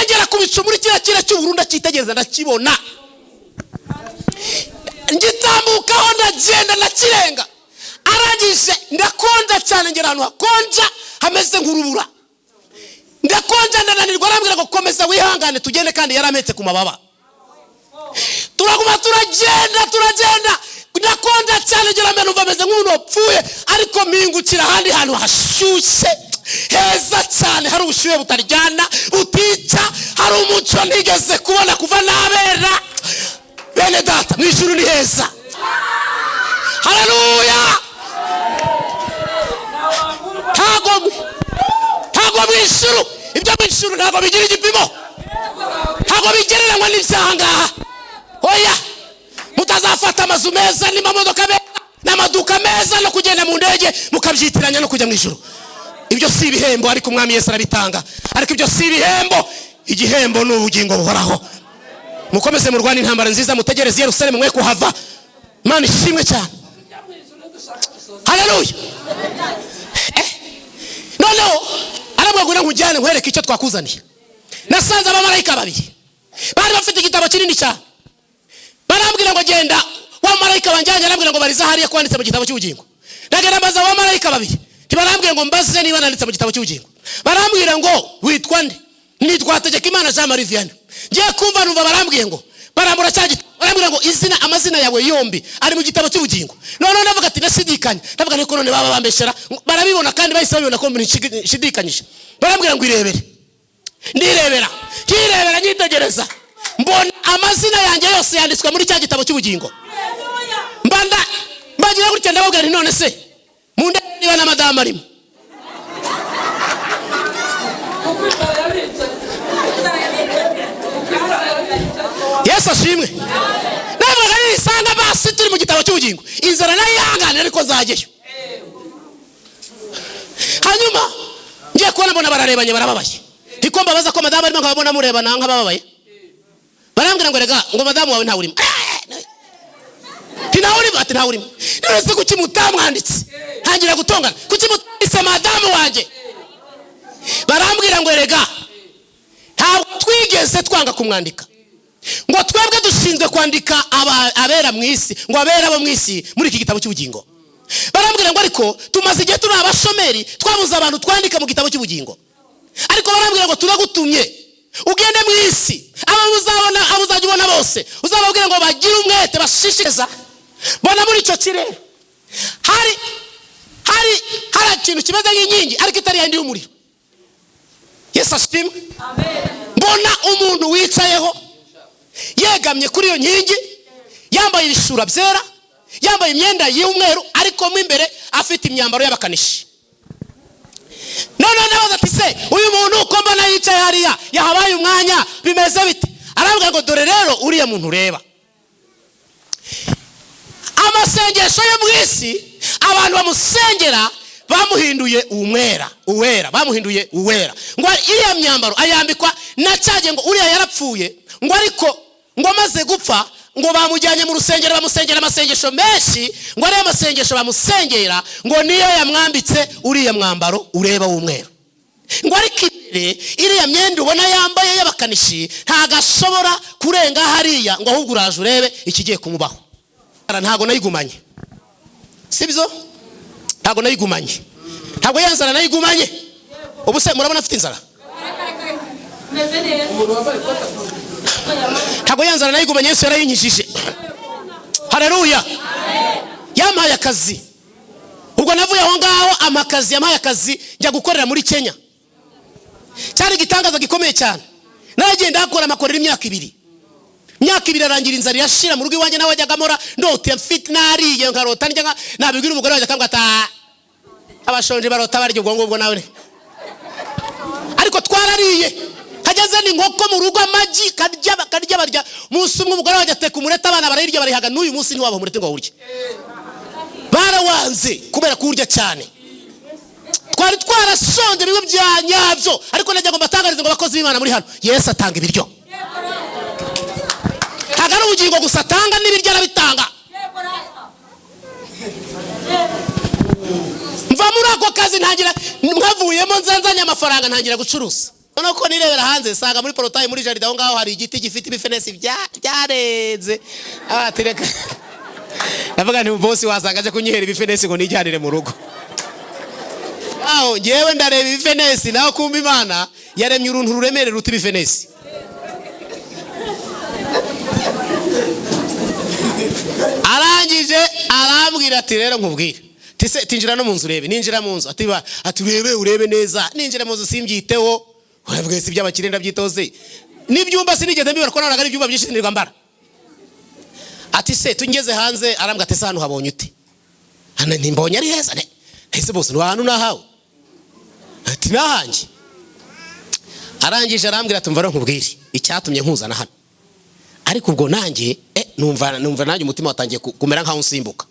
ngera ku bicu muri kira cy'uburunda cyitegereza ndakibona, ngitambukaho ndagenda nakirenga, arangije ndakonja cyane, ngera ahantu hakonja hameze nk'urubura, ndakonja ndananirwa, arambwira ngo komeza wihangane tugende, kandi yarametse ku mababa. Turaguma turagenda ndakonja cyane, ngera mbere numva ameze nk'umuntu wapfuye, ariko mpingukira ahandi hantu hashyushye heza cyane, hari ubushyuhe butaryana butica, hari umucyo nigeze kubona kuva nabera. Bene data, mu ijuru ni heza. Haleluya. Ntago mu ijuru, ibyo mu ijuru ntago bigira igipimo, ntago bigereranywa n'ibyaha ngaha. Oya, mutazafata amazu meza n'amamodoka meza n'amaduka meza no kugenda mu ndege mukabyitiranya no kujya mu ijuru. Ibyo si ibihembo, ariko umwami Yesu arabitanga. Ariko ibyo si ibihembo, igihembo ni ubugingo buhoraho. Mukomeze murwane intambara nziza, mutegereze Yerusalemu mwe kuhava. Imana ishimwe cyane. Haleluya. Noneho arabwagura nkujyane nkwereke icyo twakuzaniye. Nasanze abamarayika babiri bari bafite igitabo kinini cyane, barambwira ngo genda, wa marayika wanjyanye arambwira ngo bariza hariya kwanditse mu gitabo cy'ubugingo. Ndagenda mbaza wa marayika babiri, ntibarambwira ngo mbaze niba nanditse mu gitabo cy'ubugingo. Barambwira ngo witwa nde? Nitwa Hategekimana Jean Marie Vianney. Ngiye kumva numva barambwiye ngo barambura cyagita, barambwira ngo amazina yawe yombi ari mu gitabo cy'ubugingo. None ndavuga ati nasidikanye, ndavuga niko none baba bambeshera, barabibona kandi bahise babibona ko nshidikanyije. Barambwira ngo irebere, ndirebera nyitegereza, mbona amazina yanjye yose yanditswe muri cya gitabo cy'ubugingo. Mbagira gutya ndababwira nti none se mu ndebe niba na madamu arimo. Yesu ashimwe. Navuga ni isanga basi turi mu gitabo cy'ubugingo, inzara nayo yangana ariko zageyo. Hanyuma ngiye kubona mbona bararebanye barababaye, ndiko mbabaza ko madamu arimo nkababona murebana nkabababaye. Barambwira ngo rega ngo madamu wawe nta urimo. Ntaurimo, ati ntaurimo. None kuki mutamwanditse? Ntangira gutongana, kuki mutanditse madamu wanje? Barambwira ngo rega ntabwo twigeze twanga kumwandika, ngo twebwe dushinzwe kwandika abera mu isi, ngo abera bo mu isi muri iki gitabo cy'ubugingo. Barambwira ngo ariko tumaze igihe turi abashomeri, twabuze abantu twandika mu gitabo cy'ubugingo. Ariko barambwira ngo turagutumye ugende mu isi, abo uzajya ubona bose uzababwira ngo bagire umwete bashishikeza. Bona muri icyo kirere hari ikintu kimeze nk'inkingi ariko itari yandi y'umuriro. Yesu ashimwe. Amen. Mbona umuntu wicayeho yegamye kuri iyo nkingi, yambaye ibishura byera, yambaye imyenda y'umweru, ariko mu imbere afite imyambaro y'abakanishi. None nabaza ati se uyu muntu uko mbona yicaye hariya yahabaye umwanya bimeze bite? Aravuga ngo dore rero uriya muntu ureba, amasengesho yo mu isi abantu bamusengera bamuhinduye uwera, bamuhinduye uwera. Ngo iriya myambaro ayambikwa nacaje ngo uriya yarapfuye, ngo ariko ngo amaze gupfa ngo bamujyanye mu rusengero bamusengera amasengesho menshi, ngo ari amasengesho bamusengera ngo niyo yamwambitse uriya mwambaro ureba w'umweru. Ngo ariko iriya myenda ubona yambaye y'abakanishi ntagashobora kurenga hariya, ngo ahubwo uraje urebe ikigiye kumubaho. Ntago nayigumanye, sibyo? Ntago nayigumanye, ntago yanzara nayigumanye. Ubu se murabona afite inzara? Ntago yanzara nayigumanye, Yesu yarayinyishije. Haleluya. Yampaye akazi, ubwo navuye aho ngaho amakazi, yampaye akazi njya gukorera muri Kenya. Cyari gitangaza gikomeye cyane. Naragenda akora amakorera imyaka 2. Myaka 2 arangira inzara yashira mu rugo iwanje nawe ajyaga mora ndote mfite nariye nkarota njya nabibwira umugore wanjye akambwa ata abashonje barota baryo ubwo nawe. Ariko twarariye hageze ni nkoko mu rugo amagi karya barya munsi umwe umugore wanjye ateka umureta abana barayirya barihaga n'uyu munsi ntiwabo umurete ngo urye. Barawanze kubera kurya cyane. Twari twarashonje bigo bya nyabyo, ariko najya ngo mbatangarize ngo bakozi b'Imana muri hano Yesu atanga ibiryo. Hagara ubugingo gusa atanga n'ibiryo arabitanga. Mva muri ako kazi ntangira mwavuyemo nzanzanya amafaranga ntangira gucuruza. none ko nirebera hanze sanga muri porotayi muri jaride aho ngaho hari igiti gifite ibifenesi byarenze abatereka navuga nti bosi wasanga aje kunyihera ibifenesi ngo nijyanire mu rugo. Aho ngewe ndareba ibifenesi naho kumba Imana yaremye uruntu ruremere ruti ibifenesi. Arangije arambwira ati rero nkubwire tise tinjira no mu nzu urebe. Ninjira mu nzu ati urebe neza. Ninjira mu nzu simbyiteho uravuga si by'abakire ndabyitoze n'ibyumba sinigeze mbibara ko naraga ibyumba byinshi nirwa mbara. Ati se tungeze hanze arambwa ati se hano habonye ute? Hano ntimbonye ari heza ese bose ni ahantu nahawe. Ati nahanjye. Arangije arambwira ati mvara nkubwire icyatumye nkuzana hano. Ariko ubwo nanjye numva nanjye umutima watangiye kumera nkaho nsimbuka.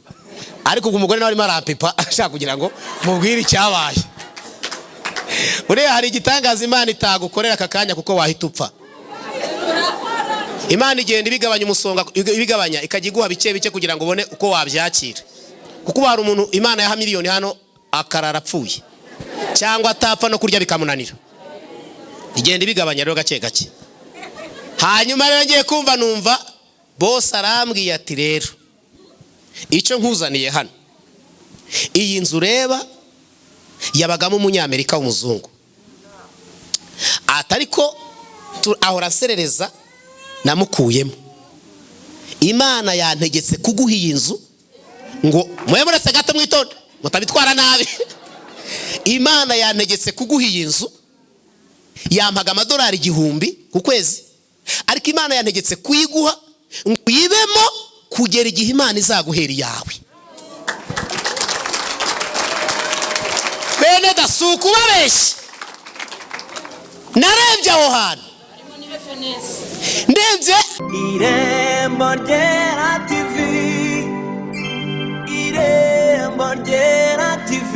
Ariko ubwo umugore nawe arimo arampipa ashaka kugira ngo mubwire icyabaye. Uriya hari igitangaza Imana itagukorera aka kanya kuko wahita upfa. Imana igenda ibigabanya umusonga ibigabanya ikajya iguha bike kugira ngo ubone uko wabyakira. Kuko hari umuntu Imana yaha miliyoni hano akarara apfuye cyangwa atapfa no kurya bikamunanira. Igenda ibigabanya rero gake gake. Hanyuma rero ngiye kumva numva boss arambwiye ati rero icyo nkuzaniye hano iyi nzu ureba yabagamo umunyamerika w'umuzungu. Atariko ahora serereza namukuyemo. Imana yantegetse kuguha iyi nzu ngo muyemuretse gato mwitonde mutabitwara nabi. Imana yantegetse kuguha iyi nzu yampaga amadolari 1000 ku kwezi. Ariko Imana yantegetse kuyiguha ngo uyibemo kugera igihe Imana izaguhera yawe. Bene dasuku babeshye. Narebye aho hantu ndebye Irembo Ryera TV. Irembo Ryera TV.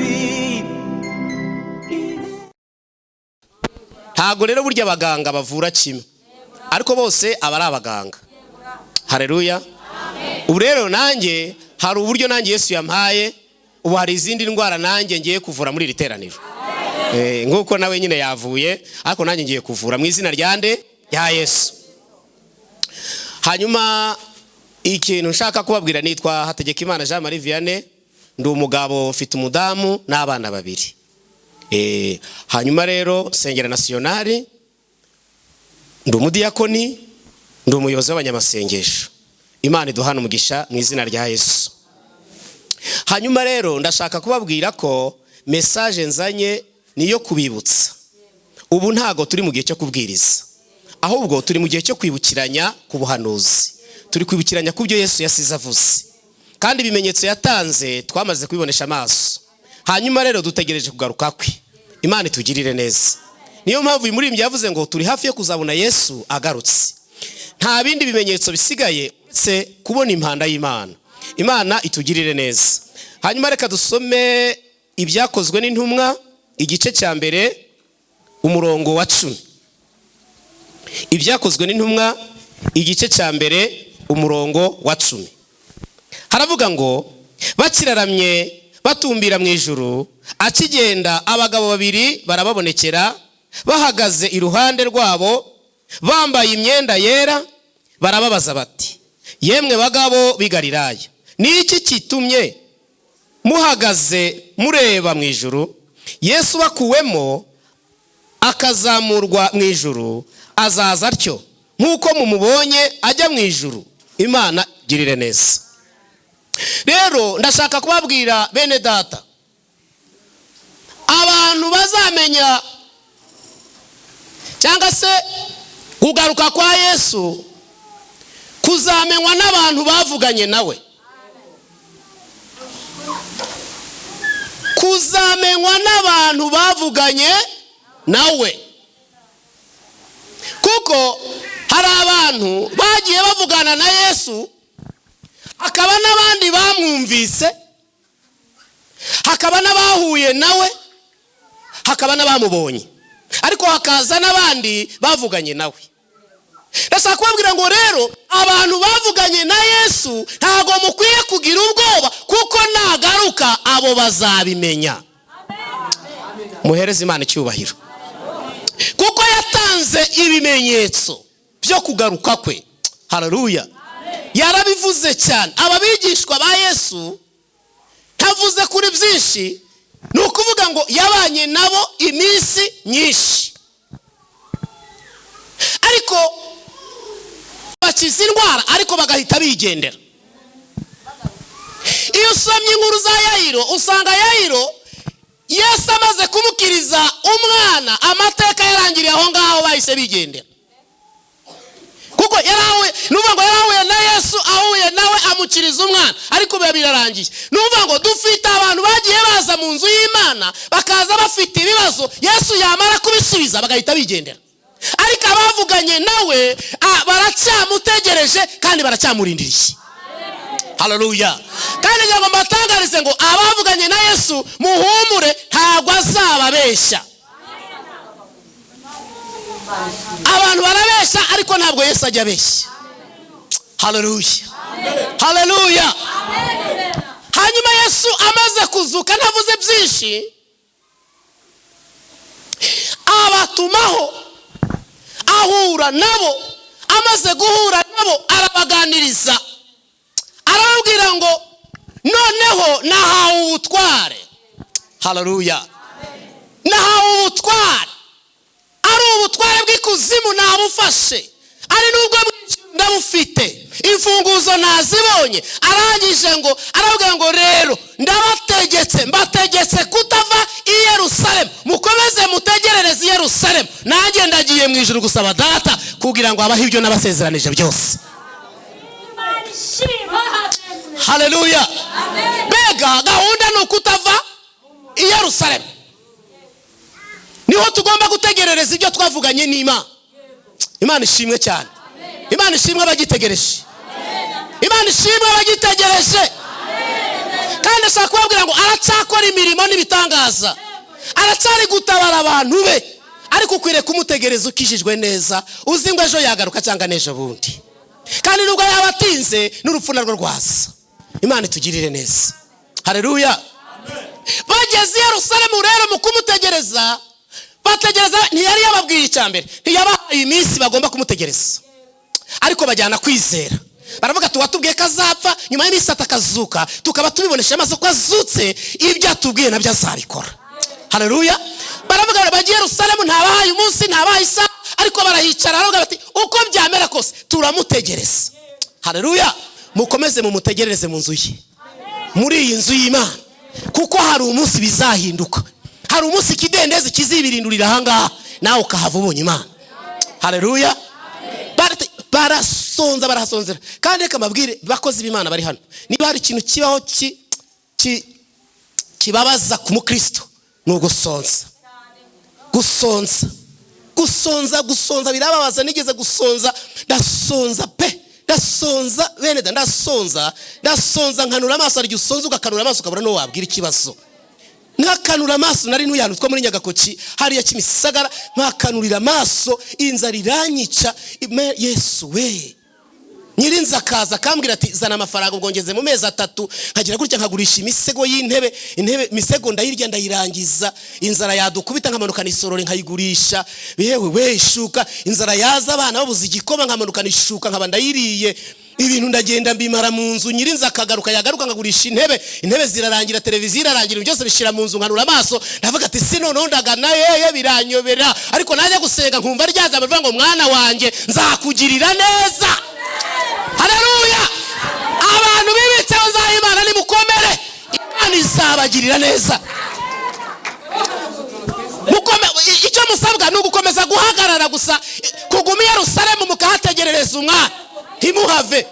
Ntago rero burya abaganga bavura kimwe ariko bose aba ari abaganga. Haleluya. Ubu rero nanjye hari uburyo nanjye Yesu yampaye. Ubu hari izindi ndwara nanjye ngiye kuvura muri iri teraniro. Nguko nawe nyine yavuye ariko nanjye ngiye kuvura mu izina ryande ya Yesu. Hanyuma ikintu nshaka kubabwira nitwa Hategekimana Jean Marie Vianney. Ndi umugabo mfite umudamu n'abana 2. Hanyuma rero Sengera Nationale ndi umudiyakoni ndi umuyobozi w'abanyamasengesho. Imana iduhana umugisha mu izina rya Yesu. Hanyuma rero ndashaka kubabwira ko message nzanye niyo kubibutsa. Ubu ntago turi mu gihe cyo kubwiriza ahubwo turi mu gihe cyo kwibukiranya ku buhanuzi. Turi kwibukiranya ku byo Yesu yasize avuze kandi ibimenyetso yatanze twamaze kubibonesha amaso. Hanyuma rero dutegereje kugaruka kwe. Imana itugirire neza. Niyo mpamvu uyu murimbyi yavuze ngo turi hafi yo kuzabona Yesu agarutse. Nta bindi bimenyetso bisigaye se kubona impanda y'Imana. Imana itugirire neza. Hanyuma reka dusome ibyakozwe n'intumwa igice cya mbere umurongo wa 10. Ibyakozwe n'intumwa igice cya mbere umurongo wa 10. Haravuga ngo bakiraramye batumbira mu ijuru akigenda abagabo 2 barababonekera bahagaze iruhande rwabo bambaye imyenda yera barababaza bati yemwe bagabo bigalilaya ni iki kitumye muhagaze mureba mu ijuru? Yesu bakuwemo akazamurwa mu ijuru azaza atyo nkuko mumubonye ajya mu ijuru. Imana girire neza. Rero ndashaka kubabwira bene data abantu bazamenya cyangwa se kugaruka kwa Yesu kuzamenywa n'abantu bavuganye nawe. Kuzamenywa n'abantu bavuganye nawe. Kuko hari abantu bagiye bavugana na Yesu hakaba n'abandi bamwumvise hakaba n'abahuye nawe hakaba n'abamubonye ariko hakaza n'abandi bavuganye nawe. Ndashaka kubabwira ngo rero abantu bavuganye na Yesu ntago mukwiye kugira ubwoba kuko nagaruka abo bazabimenya. Muhereze Imana icyubahiro. kuko yatanze ibimenyetso byo kugaruka kwe. Haleluya. Yarabivuze cyane. Ababigishwa ba Yesu ntavuze kuri byinshi, ni ukuvuga ngo yabanye nabo iminsi nyinshi, ariko bakiza indwara ariko bagahita bigendera. Iyo usomye inkuru za Yayiro usanga Yayiro Yesu amaze kumukiriza umwana, amateka yarangiriye aho ngaho bahise bigendera. Kuko nuvuga ngo yarahuye na Yesu, ahuye nawe amukiriza umwana, ariko biba birarangiye. Nuvuga ngo dufite abantu bagiye baza mu nzu y'Imana bakaza bafite ibibazo, Yesu yamara kubisubiza bagahita bigendera. Ariko abavuganye nawe baracyamutegereje kandi baracyamurindiriye. Haleluya. Kandi ngo mbatangarize ngo abavuganye na Yesu muhumure, ntabwo azababeshya. Abantu barabeshya ariko ntabwo Yesu ajya abeshya. Haleluya. Haleluya. Hanyuma Yesu amaze kuzuka ntavuze byinshi, abatumaho ahura nabo. Amaze guhura nabo arabaganiriza, arababwira ngo noneho nahawe ubutware. Haleluya. Nahawe ubutware, ari ubutware bw'ikuzimu nabufashe, ari nubwo ndabufite, imfunguzo nazibonye. Arangije ngo arabwira ngo rero mbategetse kutava i Yerusalemu, mukomeze mutegerereze i Yerusalemu, nanjye ndagiye mu ijuru gusaba Data kugira ngo abahe ibyo nabasezeranije byose. Haleluya. Bega gahunda ni ukutava i Yerusalemu, niho tugomba gutegerereza ibyo twavuganye n'Imana. Imana ishimwe cyane. Imana ishimwe abagitegereje. Imana ishimwe abagitegereje. Kandi ashaka kubabwira ngo aracyakora imirimo n'ibitangaza, aracyari gutabara abantu be, ariko ukwiriye kumutegereza ukijijwe neza, uzi ngo ejo yagaruka cyangwa n'ejo bundi. Kandi nubwo yabatinze n'urupfu narwo rwaza. Imana itugirire neza. Haleluya. Bageze i Yerusalemu rero mu kumutegereza, bategereza ntiyari yababwiye icyambere, ntiyabahaye iminsi bagomba kumutegereza, ariko bajyana kwizera. Baravuga tuwatubwiye kazapfa, nyuma y'iminsi atakazuka, tukaba tubibonesha amaso ko azutse, ibyo atubwiye nabyo azabikora. Haleluya. Baravuga bagiye i Yerusalemu, ntabahaye umunsi ntabahaye isaha, ariko barahicara baravuga bati uko byamera kose turamutegereza. Haleluya. Mukomeze mumutegerereze mu nzu ye, muri iyi nzu y'Imana, kuko hari umunsi bizahinduka. Hari umunsi ikidendezi kizibirindurira ahangaha, nawe ukahava ubonye Imana. Haleluya. Barahasonzera. Kandi reka mbabwire bakozi b'Imana bari hano, niba hari ikintu kibaho kibabaza ku mukristo ni ugusonza. Gusonza birababaza. Nigeze gusonza, ndasonza pe, ndasonza bene da, ndasonza nkanura amaso. Ari usonza ugakanura amaso ukabura no wabwira ikibazo. Nkakanura amaso, nari nuyanu two muri Nyagakoki hariya Kimisagara, nkakanurira amaso, inzara iranyica. Yesu we, nyirinza akaza akambwira ati zana amafaranga ubwongeze mu mezi 3, nkagira gutya nkagurisha imisego y'intebe, misego ndayirya ndayirangiza, inzara yadukubita nkamanuka nisorore nkayigurisha. Yewe we ishuka, inzara yaza abana babuze igikoma nkamanuka nishuka nkaba ndayiriye. Ibintu ndagenda mbimara mu nzu. Nyirinza akagaruka, yagaruka ngagurisha intebe zirarangira, televiziyo irarangira, byose bishira mu nzu. Nkanura amaso ndavuga ati sino ndagana yeye biranyobera, ariko najya gusenga nkumva ryaza bavuga ngo mwana wanjye nzakugirira neza. Haleluya. Abantu bibitse Imana nimukomere, Imana izabagirira neza. Icyo musabwa ni ugukomeza guhagarara gusa, kuguma i Yerusalemu mukahategerereza umwana, ntimuhave.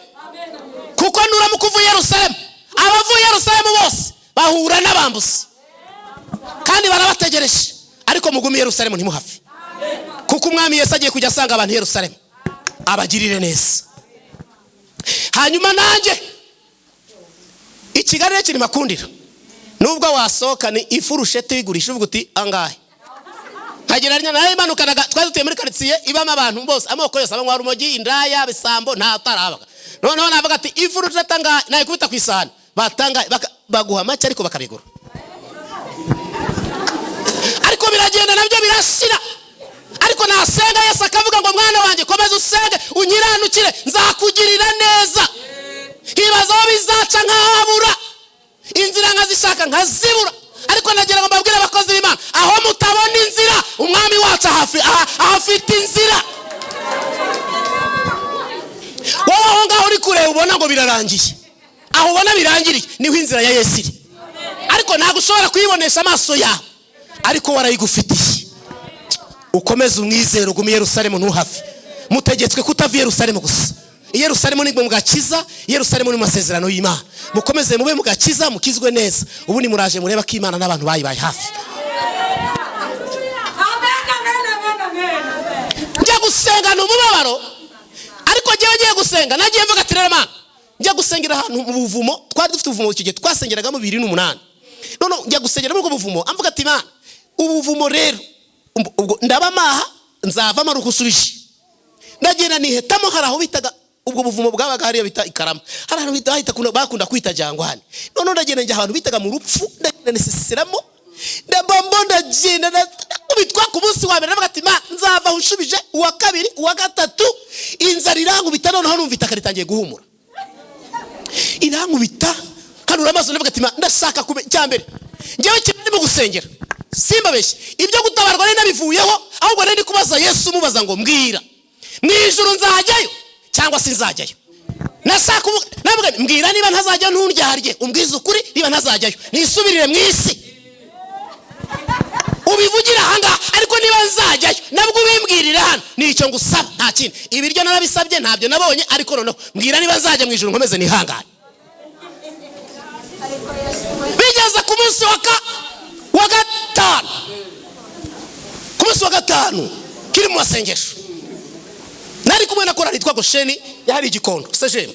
Kuko nuramuka uvuye i Yerusalemu, abavuye i Yerusalemu bose bahura n'abambuzi kandi barabategereje, ariko mugume i Yerusalemu ntimuhave, kuko umwami Yesu agiye kujya asanga abantu i Yerusalemu abagirire neza. Hanyuma nanjye ikiganiro kiri makundira, nubwo wasohoka ni ifurushete wigurisha uvuga uti angahe. Hageranya nayo imanukanaga, twari tuye muri quartier ibamo abantu bose amoko yose, abanywa rumogi, indaya, bisambo, nta tarabaga. Noneho navuga ati ifurushete angahe, nayo kubita kwisana batanga baguha make ariko bakabigura. Ariko biragenda nabyo birashira, ariko nasenga Yesu akavuga ngo mwana wanjye komeza usenge unyiranukire nzakugirira neza. Hibaza aho bizaca nkahabura, inzira nkazishaka nkazibura. Ariko nagira ngo mbabwire abakozi b'Imana, aho mutabona inzira umwami wacu ahafite inzira. Wowe aho ngaho uri kureba ubona ngo birarangiye, aho ubona birangiriye niho inzira ya Yesu iri. Ariko ntabwo ushobora kuyibonesha amaso yawe, ariko warayigufitiye. Ukomeze umwizero, ugume i Yerusalemu ntuhave. Mutegetswe kutava i Yerusalemu gusa. I Yerusalemu ni mu gakiza, i Yerusalemu ni mu masezerano y'Imana. Mukomeze mube mu gakiza, mukizwe neza. Ubu ni muraje mureba ko Imana n'abantu bayibaye hafi. Njya gusengana umubabaro, ariko ngiye gusenga nagiye mvuga ati rero Mana, njya gusengera ahantu mu buvumo. Twari dufite ubuvumo icyo gihe twasengeragamo 2008. None njya gusengera muri ubwo buvumo, amvuga ati Mana, ubuvumo rero ndaba maha nzavamo rukusubije. Ndagenda nihetamo hari aho bitaga ubwo buvumo bwabaga hariya bita Ikarama, hari ahantu bita bakunda kwita Jangwani. None ndagenda njya ahantu bitaga mu rupfu, ndagenda nisiseramo ndabombo ndagenda kubitwa ku munsi wa mbere. Ndavuga ati Mana, nzava ushubije uwa kabiri uwa gatatu, inzara irankubita. Noneho numva itaka ritangiye guhumura, irankubita kanura amaso. Ndavuga ati Mana, ndashaka cyambere ngewe kimwe mu gusengera simbabeshye ibyo gutabarwa nari nabivuyeho, ahubwo nari kubaza Yesu, mubaza ngo mbwira mu ijuru nzajyayo cyangwa sinzajyayo. Nashaka navuga mbwira niba ntazajya ntundyarye, umbwiza ukuri niba ntazajyayo nisubirire mu isi ubivugira hanga. Ariko niba nzajyayo nabwo ubimbwirira hano, nicyo ngusaba nta kindi. Ibiryo narabisabye ntabyo nabonye, ariko noneho mbwira niba nzajya mu ijuru nkomeze nihangane. Bigeze ku munsi wa gatanu, ku munsi wa gatanu kiri mu masengesho, nari kumwe na korali yitwa Gosheni yari Igikondo Sejemu.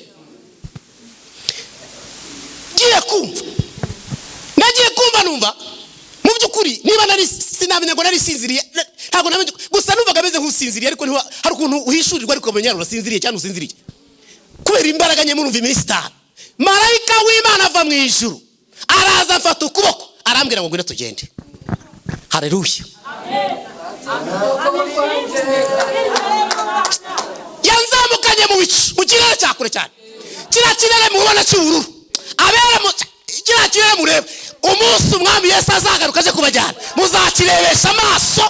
Nagiye kumva numva mu byukuri niba nari sinamenya ngo nari sinziriye, ntabwo namenye gusa numvaga ameze nk'usinziriye, ariko hari ukuntu uhishurirwa ariko umenya urasinziriye cyane usinziriye kubera imbaraga nye murumva iminsi 5. Marayika w'Imana ava mu ijuru araza afata ukuboko arambwira ngo ngwino tugende. Haleluya, amen. Yanzamukanye mu bicu mu kirere cyakure cyane, kira kirere mubona cy'ubururu, abera mu kira kirere mureba. Umunsi umwami Yesu azagaruka aje kubajyana, muzakirebesha amaso,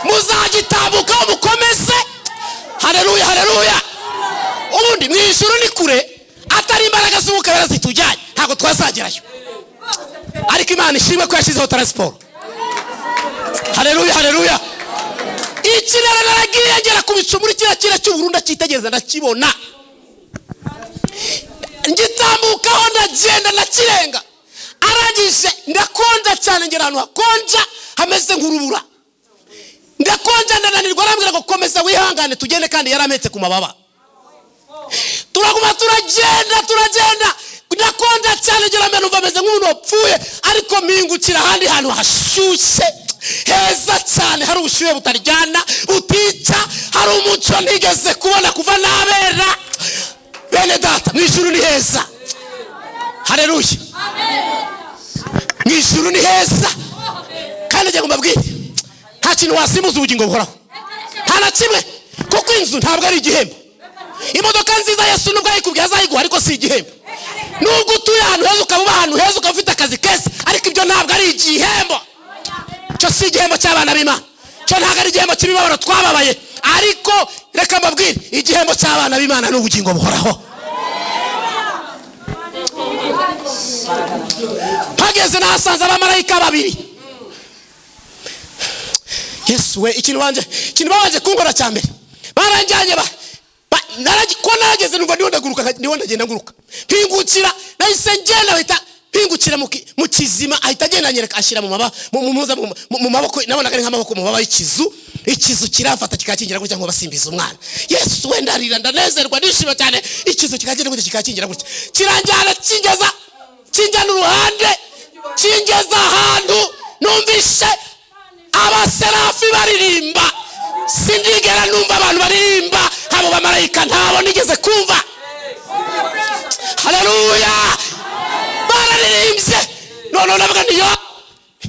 muzagitambuka mukomeze. Haleluya, haleluya. Ubundi mu ijuru ni kure, atari imbaraga z'umukabera zitujyanye ntabwo twazagerayo, ariko Imana ishimwe ko yashyizeho transport. Haleluya, haleluya. Ikirere naragiye ngera ku bicu muri kira kira cy'ubururu, ndakitegereza ndakibona, ngitambukaho ndagenda ndakirenga. Arangije ndakonja cyane, ngera ahantu hakonja hameze nk'urubura, ndakonja ndananirwa. Arambwira ngo komeza wihangane tugende, kandi yarametse ku mababa. Turaguma turagenda ndakonja cyane, ngera ameno bameze nk'umuntu wapfuye, ariko mpingukira ahandi hantu hashyushye heza cyane, hari ubushyuhe butaryana butica, hari umucyo ntigeze kubona kuva nabera. Bene data, mu ijuru ni heza. Haleluya, mu ijuru ni heza. Kandi njye mbabwire nta kintu wasimuza ubugingo buhoraho, nta na kimwe, kuko inzu ntabwo ari igihembo. Imodoka nziza Yesu nubwo ayikubwiye azayiguha, ariko si igihembo. Nubwo utuye ahantu heza ukaba ahantu heza ukaba ufite akazi keza, ariko ibyo ntabwo ari igihembo. Cyo si igihembo cy'abana b'Imana, cyo ntabwo ari igihembo cy'imibabaro twababaye. Ariko reka mbabwire igihembo cy'abana b'Imana ni ubugingo buhoraho. Hageze nahasanze abamarayika babiri. Yesu we, ikintu babanje kungora cyambere, baranjyanye ko nageze numva ndiho ndagenda nguruka, mpingukira nahise ngenda bahita mpingukira mu kizima, ahita agenda anyereka ashyira mu maboko, nabonaga ari nk'amaboko mu baba y'ikizu. Ikizu kirafata kikakingira gutya ngo basimbiza umwana. Yesu we, ndarira ndanezerwa nishima cyane. Ikizu kikagira gutya kikakingira gutya, kiranjyana kinjyana uruhande, kingeza ahantu numvishe abaserafi baririmba. Sindigera numva abantu baririmba abo bamarayika, ntabo nigeze kumva. Haleluya, bararirimbye. None navuga niyo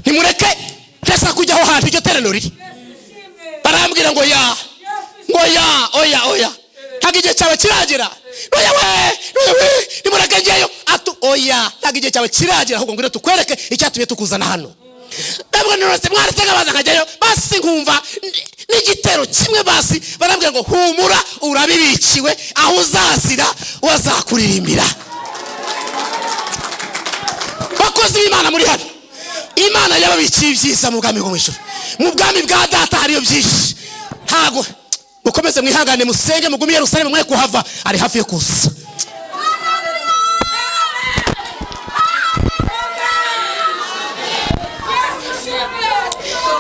nimureke ntesa kujya aho hantu iryo teraniro riri. barambwira ngo ya oya ntabwo igihe cyawe kiragera. Oya we nimureke ngeyo. Oya ntabwo igihe cyawe kiragera, ahubwo ngwino tukwereke icyatumye tukuzana hano. Ndabwo nirose mwaretse ngabaza nkajyayo basi nkumva n'igitero kimwe basi barambwira ngo humura urabibikiwe, aho uzazira wazakuririmbira. Bakozi b'Imana muri hano, Imana yababikiye ibyiza mu bwami bwo mw'ijuru. Mu bwami bwa data hariyo byinshi. Ntago mukomeze mwihangane musenge mugumye Yerusalemu mwe kuhava, ari hafi yo kuza.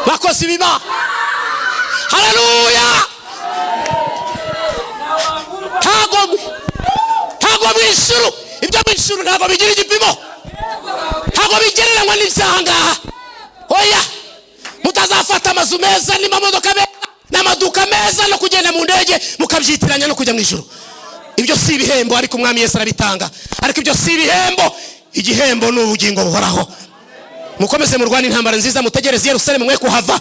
Bakozi b'Imana, haleluya. Ntago mw'ijuru, ibyo mw'ijuru ntago bigira igipimo, ntago bigereranywa n'ibyaha ngaha. Oya, mutazafata amazu meza n'amamodoka meza n'amaduka meza no kugenda mu ndege mukabyitiranya no kujya mw'ijuru. Ibyo si ibihembo, ariko umwami Yesu arabitanga. Ariko ibyo si ibihembo, igihembo ni ubugingo buhoraho. Mukomeze murwane intambara nziza, mutegereze Yerusalemu mwe kuhava.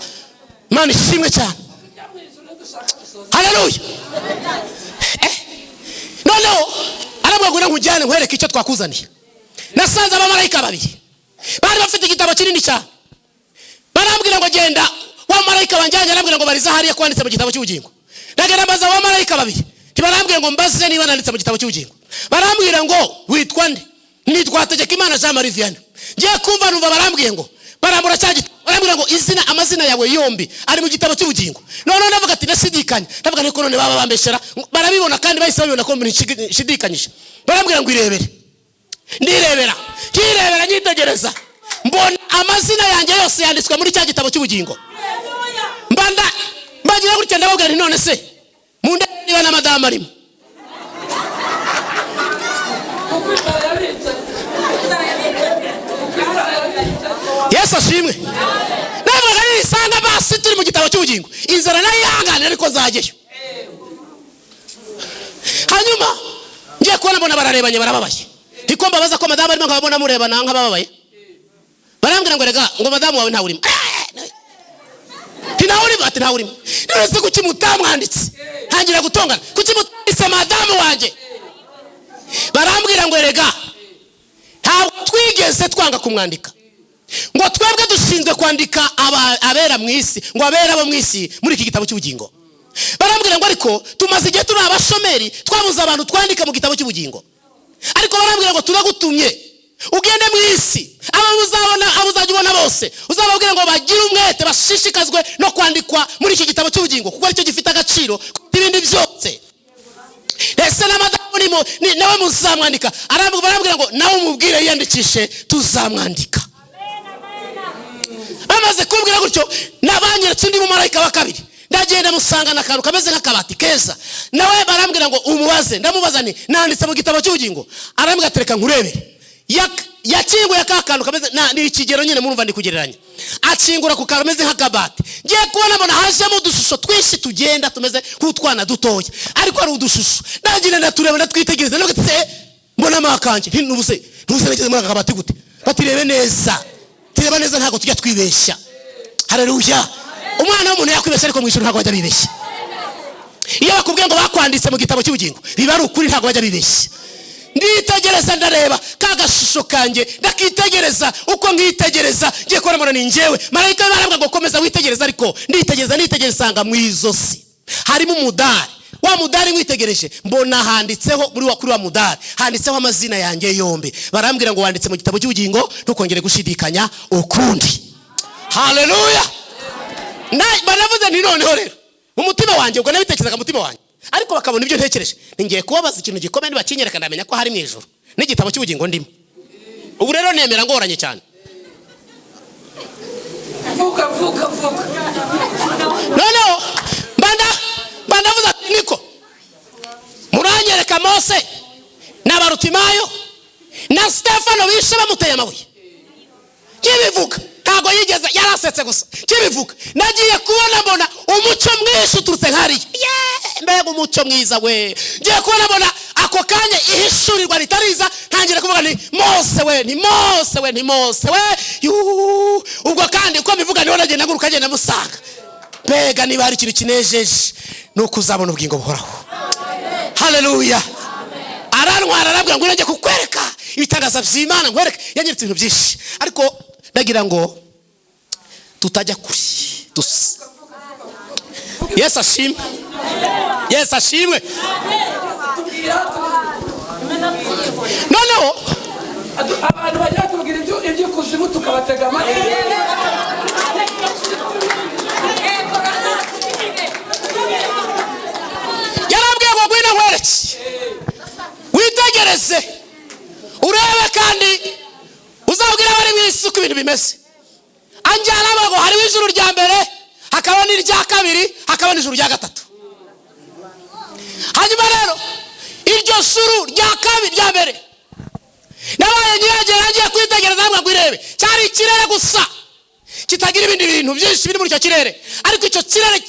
Imana ishimwe cyane. Haleluya. Noneho arabwagura nkujyane nkwereke icyo twakuzaniye. Nasanze abamarayika babiri bari bafite igitabo kinini cyane. Barambwira ngo genda wa marayika banjyanye, arambwira ngo bariza hariya kwanditse mu gitabo cy'ubugingo. Ndagenda mbaza wa marayika babiri, tibarambwira ngo mbaze niba nanditse mu gitabo cy'ubugingo. Barambwira ngo witwa nde? Nitwa Hategekimana Jean Marie Vianney. Ngiye kumva numva barambwiye ngo barambura cyagita, barambwira ngo amazina yawe yombi ari mu gitabo cy'ubugingo. None ndavuga ati nasidikanye, ndavuga niko none baba bambeshera, barabibona kandi bahise babibona ko nshidikanyije. Barambwira ngo irebere. Ndirebera nyitegereza, mbona amazina yanjye yose yanditswe muri cya gitabo cy'ubugingo. Mbagira gutya ndababwira nti none se munde niba na madame arimo. Yesu ashimwe. Navuga nisanga basi turi mu gitabo cy'ubugingo, inzara nayihangane ariko nzageyo. Hanyuma ngiye kubona mbona bararebanye barababaye. Ndiko mbabaza ko madame arimo nkabona murebana nkababaye. Barambwira ngo rega ngo madame wawe ntawe urimo. Ati ntawe urimo. None kuki mutamwanditse? Ntangira gutongana. Kuki mutise madame wanje? Barambwira ngo rega ntabwo twigeze twanga kumwandika, ngo twebwe dushinzwe kwandika abera mu isi, ngo abera bo mu isi muri iki gitabo cy'ubugingo. Barambwira ngo ariko tumaze igihe turi abashomeri, twabuze abantu twandika mu gitabo cy'ubugingo. Ariko barambwira ngo turagutumye ugende mu isi, abo uzajya ubona bose uzababwira ngo bagire umwete bashishikazwe no kwandikwa muri iki gitabo cy'ubugingo, kuko aricyo gifite agaciro ibindi byose. Ese na madamu nawe muzamwandika. Barambwira ngo nawe umubwire yiyandikishe tuzamwandika. Bamaze kumbwira gutyo nabanyeretse undi mumarayika wa kabiri, ndagenda musangana akantu kameze nk'akabati keza. Nawe barambwira ngo umubaze. Ndamubaza nti nanditse mu gitabo cy'ubugingo. Arambwira tereka nkurebere. Yakinguye akantu kameze ni ikigero nyine murumva ndi kugereranya. Akingura ku kantu kameze nk'akabati. Ngiye kubona mbona hajemo udushusho twinshi tugenda tumeze nk'utwana dutoya, ariko ari udushusho. Ndagenda ndatureba ndatwitegereza, nabwo tse mbona makanje ntubuse nageze muri akabati gute. Batirebe neza, tireba neza, ntago tujya twibeshya. Haleluya. Umwana w'umuntu yakwibeshya, ariko mw'ijuru ntago bajya bibeshya. Iyo bakubwiye ngo bakwanditse mu gitabo cy'ubugingo biba ari ukuri, ntago bajya bibeshya. Nditegereza ndareba kagashusho kanje, ndakitegereza uko nkitegereza, ngiye kubona mbona ni njyewe. Marayika barambwira ngo komeza witegereza, ariko nditegereza sanga mu izosi harimo umudari. Wa mudari witegereje mbona handitseho kuri wa mudari handitseho amazina yanjye yombi. Barambwira ngo wanditse mu gitabo cy'ubugingo, ntukongere gushidikanya ukundi. Haleluya. Banavuze nti noneho rero umutima wanjye, ubwo nabitekerezaga umutima wanjye, ariko bakabona ibyo ntekereje. Ningiye kubabaza ikintu gikomeye, nibakinyereka ndamenya ko hari mu ijuru n'igitabo cy'ubugingo ndimo. Ubu rero nemera ngoranye cyane. Vuga. Noneho bandavuza niko muranyereka Mose na Barutimayo na Stefano bishe bamuteye amabuye. Kibivuga ntago yigeze, yarasetse gusa. Kibivuga nagiye kubona mbona umucyo mwinshi uturutse nkari. Mbega umucyo mwiza we. Ngiye kubona mbona ako kanya ihishurirwa ritariza, ntangira kuvuga ni Mose we. Ubwo kandi uko bivuga niho nagenda nguruka ngenda musanga. mbega niba hari ikintu kinejeje nuko uzabona ubugingo buhoraho. Haleluya. Arantwara arabwira ngo njye kukwereka ibitangaza by'Imana, nkwereke. Yanyeretse ibintu byinshi ariko ndagira ngo tutajya kuri Yesu ashimwe. Yesu ashimwe. Noneho abantu bajya kubwira ibyo kuzimu tukabatega amatwi. yarabwiye ngo ngwino nkwereke, witegereze urebe kandi uzabwira abari mu isi uko ibintu bimeze. Anjyana ngo hariho ijuru rya mbere, hakaba n'irya kabiri, hakaba n'ijuru rya gatatu. Hanyuma rero iryo juru rya kabiri rya mbere nabaye nyiragera agiye kwitegereza hamwe ngo irebe, cyari ikirere gusa kitagira ibindi bintu byinshi biri muri icyo kirere, ariko icyo kirere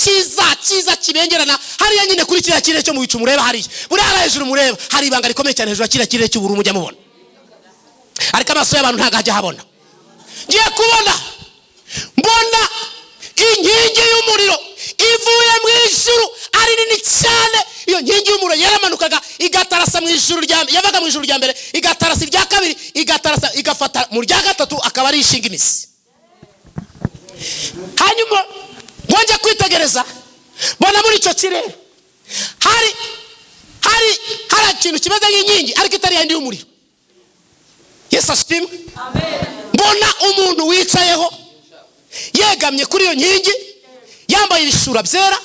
cyiza kibengerana hariya nyine kuri kiriya kirere cyo mu bicu mureba hariya, buriya hejuru mureba hari ibanga rikomeye cyane hejuru ya kiriya kirere cy'ubururu mujya mubona, ariko amaso y'abantu ntabwo ajya habona. Ngiye kubona mbona inkingi y'umuriro ivuye mu ijuru ari nini cyane. Iyo nkingi y'umuriro yaramanukaga igatarasa mu ijuru yavaga mu ijuru rya mbere igatarasa irya kabiri, igatarasa igafata mu rya gatatu, akaba ari ishinga imisi. Hanyuma ngonje kwitegereza mbona muri icyo kirere hari ikintu kimeze nk'inkingi ariko itari yandi y'umuriro. Yesu ashimwe. Mbona umuntu wicayeho yegamye kuri iyo nkingi, yambaye ibishura byera,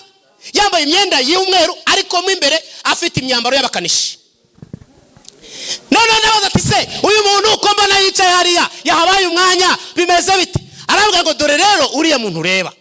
yambaye imyenda y'umweru, ariko mo imbere afite imyambaro y'abakanishi. None nabaza ati se uyu muntu uko mbona yicaye hariya yahabaye umwanya bimeze bite? Aravuga ngo dore rero uriya muntu ureba,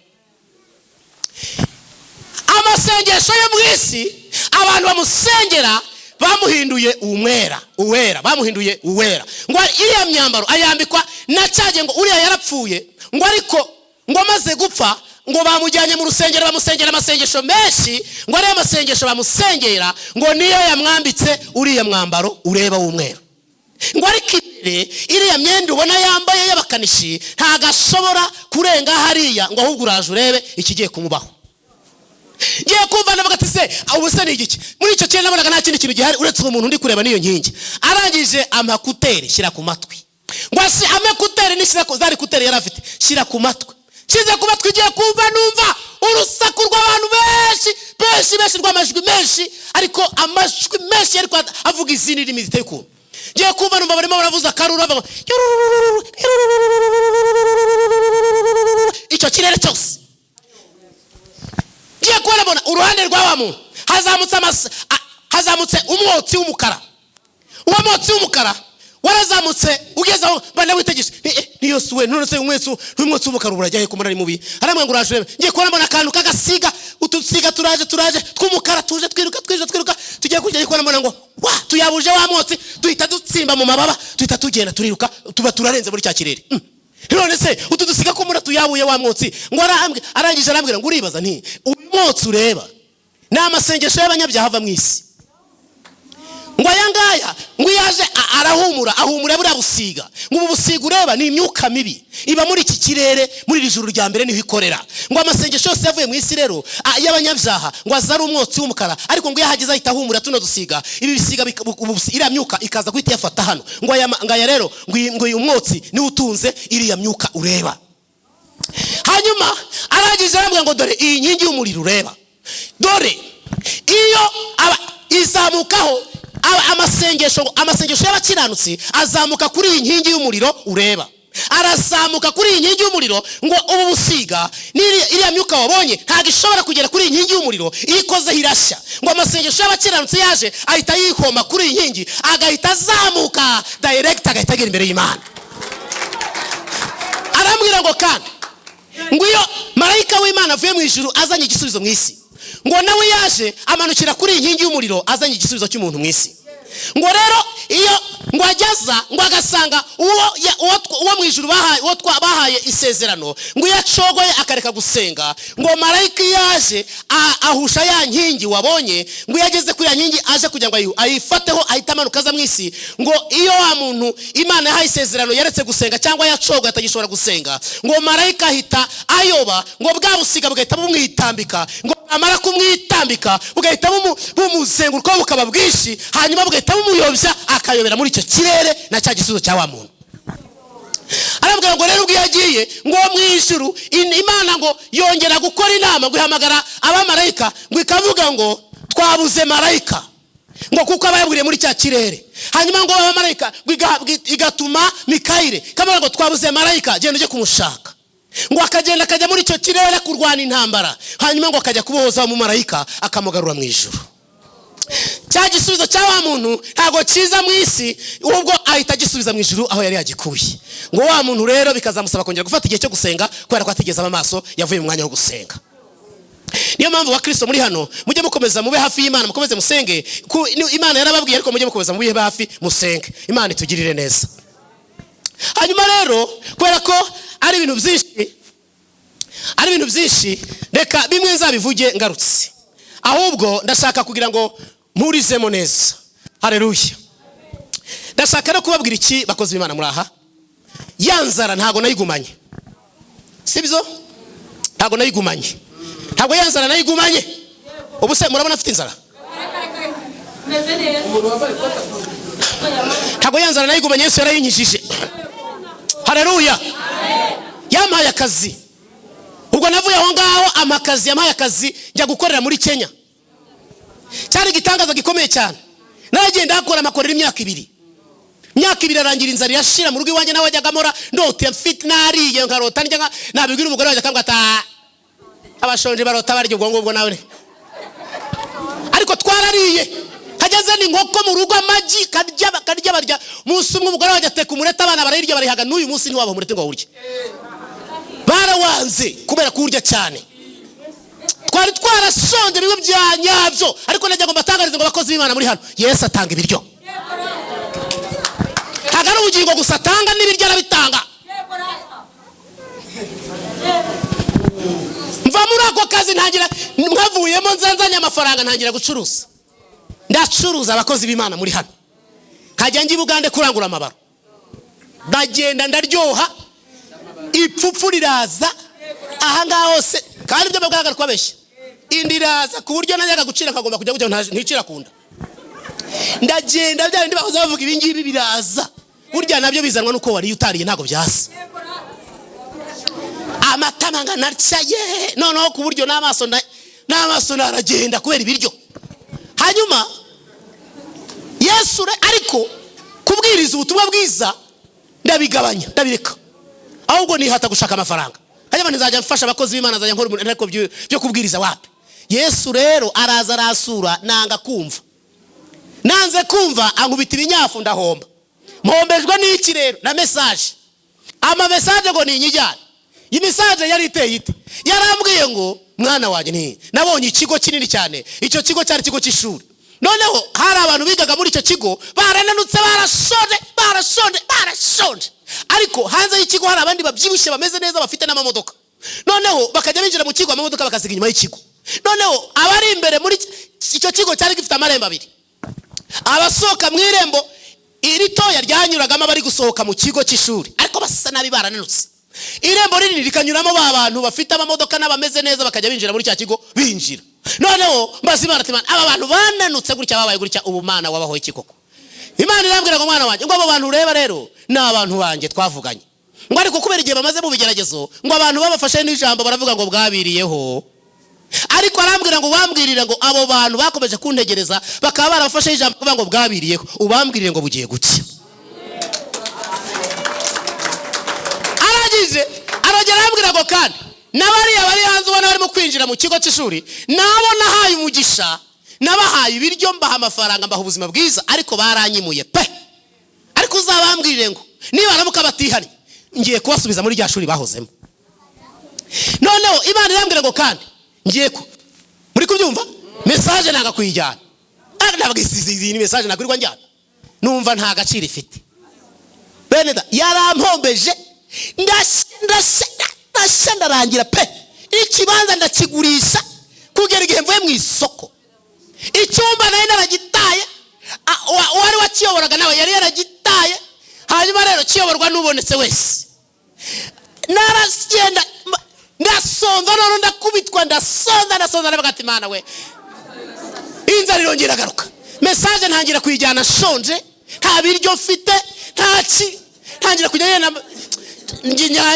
amasengesho yo mu isi abantu bamusengera bamuhinduye uwera, bamuhinduye uwera. Ngo iriya myambaro ayambikwa na cyage ngo uriya yarapfuye, ngo ariko ngo amaze gupfa ngo bamujyanye mu rusengero bamusengera amasengesho menshi, ngo ariya masengesho bamusengera ngo niyo yamwambitse uriya mwambaro ureba w'umweru. Ngo ariko iriya myenda ubona yambaye y'abakanishi ntago ashobora kurenga hariya, ngo ahubwo uraje urebe ikigiye kumubaho. Ngiye kumva navuga ati se ubuse ni igiki? Muri icyo cyane nabonaga nta kindi kintu gihari uretse umuntu ndi kureba niyo nkingi. Arangije amakuteri shyira ku matwi, ngo asi amakuteri nishyira ko zari kuteri yari afite, shyira ku matwi. Kize ku matwi ngiye kumva numva urusaku rw'abantu benshi rw'amajwi menshi, ariko amajwi menshi ariko avuga izindi ndimi ziteye ukuntu. Ngiye kumva numva barimo baravuza akaruru bavuga icyo kirere cyose. Ngiye kubona uruhande rw'aba muntu hazamutse umwotsi w'umukara. Uwo mwotsi w'umukara warazamutse ugeze aho bana witegereje niyo suwe none se umwotsi w'umukara urajyaye kumara ari mubi. Aramwe ngo urajurebe. Ngiye kubona akantu kagasiga, utusiga turaje tw'umukara tuje twiruka tugiye kujya kubona ngo wa tuyabuje wa mwotsi duhita dutsimba mu mababa, duhita tugenda turiruka tuba turarenze muri cya kirere. None se utudusiga ko muri tuyabuye wa mwotsi. Ngo arangije arambwira ngo uribaza nti umwotsi ureba ni amasengesho y'abanyabyaha ava mu isi. Ngo ayangaya ngo yaje ahumura buriya busiga. Ngo ubu busiga ureba ni imyuka mibi iba muri iki kirere, muri iri juru rya mbere niho ikorera. Ngo amasengesho yose yavuye mu isi rero y'abanyabyaha ngo azari umwotsi w'umukara, ariko ngo yahageze ahita ahumura tuno dusiga, ibi bisiga iriya myuka ikaza guhita yafata hano. Ngo aya rero ngo uyu mwotsi niwe utunze iriya myuka ureba. Hanyuma arangije arambwira ngo dore iyi nkingi y'umuriro ureba, dore iyo izamukaho amasengesho y'abakiranutsi azamuka kuri iyi nkingi y'umuriro ureba. Arazamuka kuri iyi nkingi y'umuriro, ngo ubu busiga iriya myuka wabonye ntabwo ishobora kugera kuri iyi nkingi y'umuriro, iyo ikozeho irashya. Ngo amasengesho y'abakiranutsi yaje ahita yikoma kuri iyi nkingi, agahita azamuka direct, agahita agera imbere y'Imana. Arambwira ngo kandi ngo iyo marayika w'Imana avuye mu ijuru azanye igisubizo mu isi, ngo nawe yaje amanukira kuri iyi nkingi y'umuriro azanye igisubizo cy'umuntu mu isi. Ngo rero iyo ngo ageza ngo agasanga uwo mu ijuru bahaye isezerano ngo yacogoye akareka gusenga, ngo marayika yaje ahusha ya nkingi wabonye, ngo yageze kuri ya nkingi aje kugira ngo ayifateho ahita amanuka aza mu isi, ngo iyo wa muntu Imana yahaye isezerano yaretse gusenga cyangwa yacogoye atagishobora gusenga, ngo marayika ahita ayoba, ngo bwa busiga bugahita bumwitambika, ngo amara kumwitambika bugahita bumuzenguruka bukaba bwinshi, hanyuma bugahita bumuyobya akayobera muri icyo kirere na cya gisubizo cya wa muntu. Arambwira ngo rero ubwo yagiye ngo mu ijuru Imana ngo yongera gukora inama, ngo ihamagara abamarayika, ngo ikavuga ngo twabuze marayika, ngo kuko abayaburiye muri cya kirere. Hanyuma ngo abamarayika igatuma Mikayire kamara ngo twabuze marayika, genda uje kumushaka. Ngo akagenda akajya muri icyo kirere kurwana intambara, hanyuma ngo akajya kubohoza mu marayika akamugarura mu ijuru. Cya gisubizo cya wa muntu ntago kiza mu isi, ubwo ahita gisubiza mu ijuru aho yari yagikuye. Ngo wa muntu rero bikazamusaba kongera gufata igihe cyo gusenga kubera ko atigeze amaso yavuye mu mwanya wo gusenga. Niyo mpamvu Kristo muri hano mujye mukomeza mube hafi y'Imana, mukomeze musenge. Imana yarababwiye ariko mujye mukomeza mube hafi musenge. Imana itugirire neza. Hanyuma rero kubera ko ari ibintu byinshi reka bimwe nzabivuge ngarutse, ahubwo ndashaka kugira ngo murizemo neza. Haleluya. Ndashaka no kubabwira iki bakoze b'Imana muri aha, yanzara ntago nayigumanye, sibyo? Ntago nayigumanye, ntago yanzara nayigumanye. Ubu se murabona afite inzara? Ntago yanzara nayigumanye, Yesu yarayinyishije. Haleluya. Yampaye akazi, ubwo navuye aho ngaho amakazi yampaye akazi njya gukorera muri Kenya. Cyari igitangaza gikomeye cyane. Naragenda hakora amakorera imyaka 2. Imyaka 2 arangira inzara yashira mu rugo iwanjye, nawe wajyaga amora ndote mfite nariye nkarota njya nabibwira umugore wanjye akambwa ata abashonje barota baryo ubwo nawe. Ariko twarariye, kageze ni nkoko mu rugo amagi karya barya. Munsi umwe umugore wanjye ateka umureta, abana barayirya barihaga, n'uyu munsi ntiwaba umurete ngo urye. Barawanze kubera kurya cyane. Twari twarashonje bigo bya nyabyo, ariko najya ngo mbatangarize ngo bakoze b'Imana muri hano, Yesu atanga ibiryo. Hagara ubugingo gusa atanga n'ibiryo arabitanga. Mva muri ako kazi ntangira nkavuyemo nzanzanya amafaranga ntangira gucuruza. Ndacuruza abakozi b'Imana muri hano. Kajya ngi Bugande kurangura amabaro. Ndagenda ndaryoha, ipfupfu riraza aha ngaho hose, kandi ibyo bagaragara kwabeshya. Indiraza ku buryo najyaga gucira nkagomba kujya nticira kunda. Ndagenda bya bindi bahoze bavuga ibingibi biraza, burya nabyo bizanwa nuko wari utariye ntago byasa. Amatamanga narcaye noneho ku buryo n'amaso naragenda kubera ibiryo. Hanyuma Yesu ariko kubwiriza ubutumwa bwiza ndabigabanya, ndabireka, ahubwo nihata gushaka amafaranga. Hanyuma nizajya mfasha abakozi b'Imana, zajya nkora ariko byo kubwiriza wapi. Yesu rero araza arasura, nanga kumva. Nanze kumva ankubita ibinyafu ndahomba. Mpombejwe n'iki rero? Na message. Ama message ngo ni inyijyana. Iyi message yari iteye ite? Yarambwiye ngo mwana wanjye nabonye ikigo kinini cyane. Icyo kigo cyari ikigo cy'ishuri. Noneho hari abantu bigaga muri icyo kigo barananutse, barashonje. Ariko hanze y'ikigo hari abandi babyibushye bameze neza bafite n'amamodoka. Noneho bakajya binjira mu kigo, amamodoka bakasiga inyuma y'ikigo. Noneho abari imbere muri icyo kigo cyari gifite amarembo 2. Abasohoka mu irembo iritoya ryanyuragamo bari gusohoka mu kigo cy'ishuri, ariko basa nabi barananutse. Irembo rinini rikanyuramo abantu bafite amamodoka n'abameze neza bakajya binjira muri cya kigo binjira. Noneho mbazimana ati aba bantu bananutse gutya babaye gutya, ubumana wabaho iki koko? Imana irambwira ngo mwana wanjye ngo abo bantu ureba rero ni abantu banjye twavuganye, ngo ariko kubera igihe bamaze mu bigeragezo ngo abantu babafashe n'ijambo baravuga ngo bwabiriyeho. Ariko arambwira ngo bambwirire ngo abo bantu bakomeje kuntegereza bakaba barafashe ijambo kuvuga ngo bwabiriyeho, ubambwirire ngo bugiye gucya. Aragera arambwira ngo kandi n'abariya bari hanze ubona barimo kwinjira mu kigo cy'ishuri nabo nahaye umugisha, nabahaye ibiryo, mbaha amafaranga, mbaha ubuzima bwiza, ariko baranyimuye pe. Ariko uzabambwirire ngo niba aramuka batihari ngiye kubasubiza muri rya shuri bahozemo. Noneho Imana irambwira ngo kandi ngiye ko muri kubyumva message nanga kuyijyana. Ndavuga iyi ni message nakurirwa njyana. numva nta gaciro ifite. Bene da yarampombeje ndashya ndarangira pe, ikibanza ndakigurisha kugera igihe mvuye mu isoko. Icyumba nayo naragitaye, wari wakiyoboraga nawe yari yaragitaye. Hanyuma rero kiyoborwa n'ubonetse wese. Naragenda ndasonza, none ndakubitwa, ndasonza navuga ati Mana we, inzara irongera garuka. Message ntangira kuyijyana shonje, nta biryo mfite, ntaki, ntangira kujya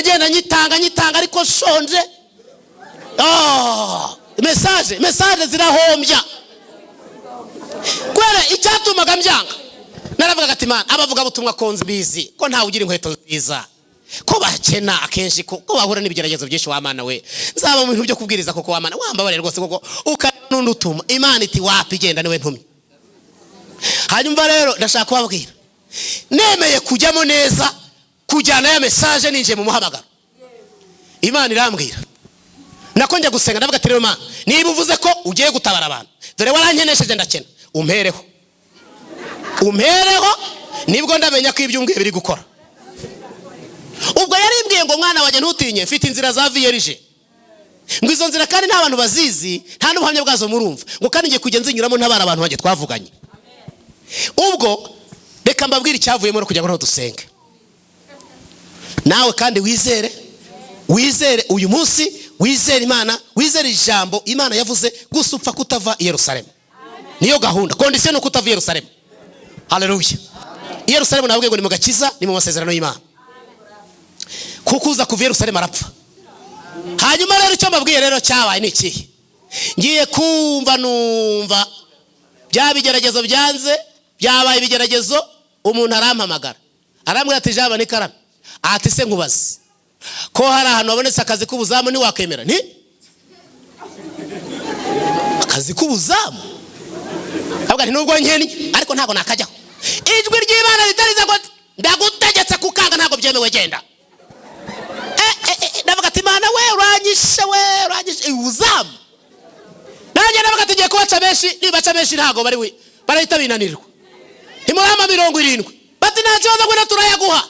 ngenda nyitanga ariko shonje. Message zirahombya. Kwere icyatumaga mbyanga, naravuga ati Mana, abavuga butumwa konzi bizi ko ntawe ugira inkweto nziza, ko bakena akenshi, ko bahura n'ibigeragezo byinshi. Wa Mana we, nzaba mu bintu byo kubwiriza koko. Wa Mana wambabarire rwose koko ukanundutuma. Imana iti wapi, genda niwe ntumye. Hanyuma rero ndashaka kubabwira, nemeye kujyamo neza, kujyana ya message ninje mu muhamagaro. Imana irambwira, nako njya gusenga, ndavuga ati rero Mana, niba uvuze ko ugiye gutabara abantu, dore warankenesheje ndakena, umpereho nibwo ndamenya ko ibyo umbwiye biri gukora. Ubwo yarimbwiye ngo mwana wanjye ntutinye, mfite inzira za vierge, ngo izo nzira kandi nta bantu bazizi, nta n'ubuhamya bwazo murumva, ngo kandi ngiye kujya nzinyuramo ntabara abantu banjye twavuganye. Ubwo reka mbabwire icyavuyemo no kugira ngo dusenge. Nawe kandi wizere uyu munsi, wizere Imana, wizere ijambo Imana yavuze, gusa upfa kutava i Yerusalemu. Niyo gahunda, condition no kutava i Yerusalemu. Haleluya. I Yerusalemu nabwiye ngo ni mu gakiza, ni mu masezerano y'Imana. Kukuza kuva i Yerusalemu arapfa. Hanyuma rero icyo mbabwiye rero cyabaye ni iki? Ngiye kumva numva bya bigeragezo byanze, byabaye ibigeragezo. Umuntu arampamagara, arambwira ati Jaba ni Karame, ati se nkubaze ko hari ahantu habonetse akazi k'ubuzamu, ni wakemera? Nti akazi k'ubuzamu? Avuga ati nubwo nkennye ariko ntago nakajyaho. Ijwi ry'Imana ritarize ngo ndagutegetse kukanga, ntago byemewe, genda. Ndavuga ati Mana we, uranyishe ubuzamu. Nanjye ndavuga ati ngiye kubaca benshi, nibaca benshi ntago barahita binanirwa. Imurama 70 bati nta kibazo, ngo naturayaguha.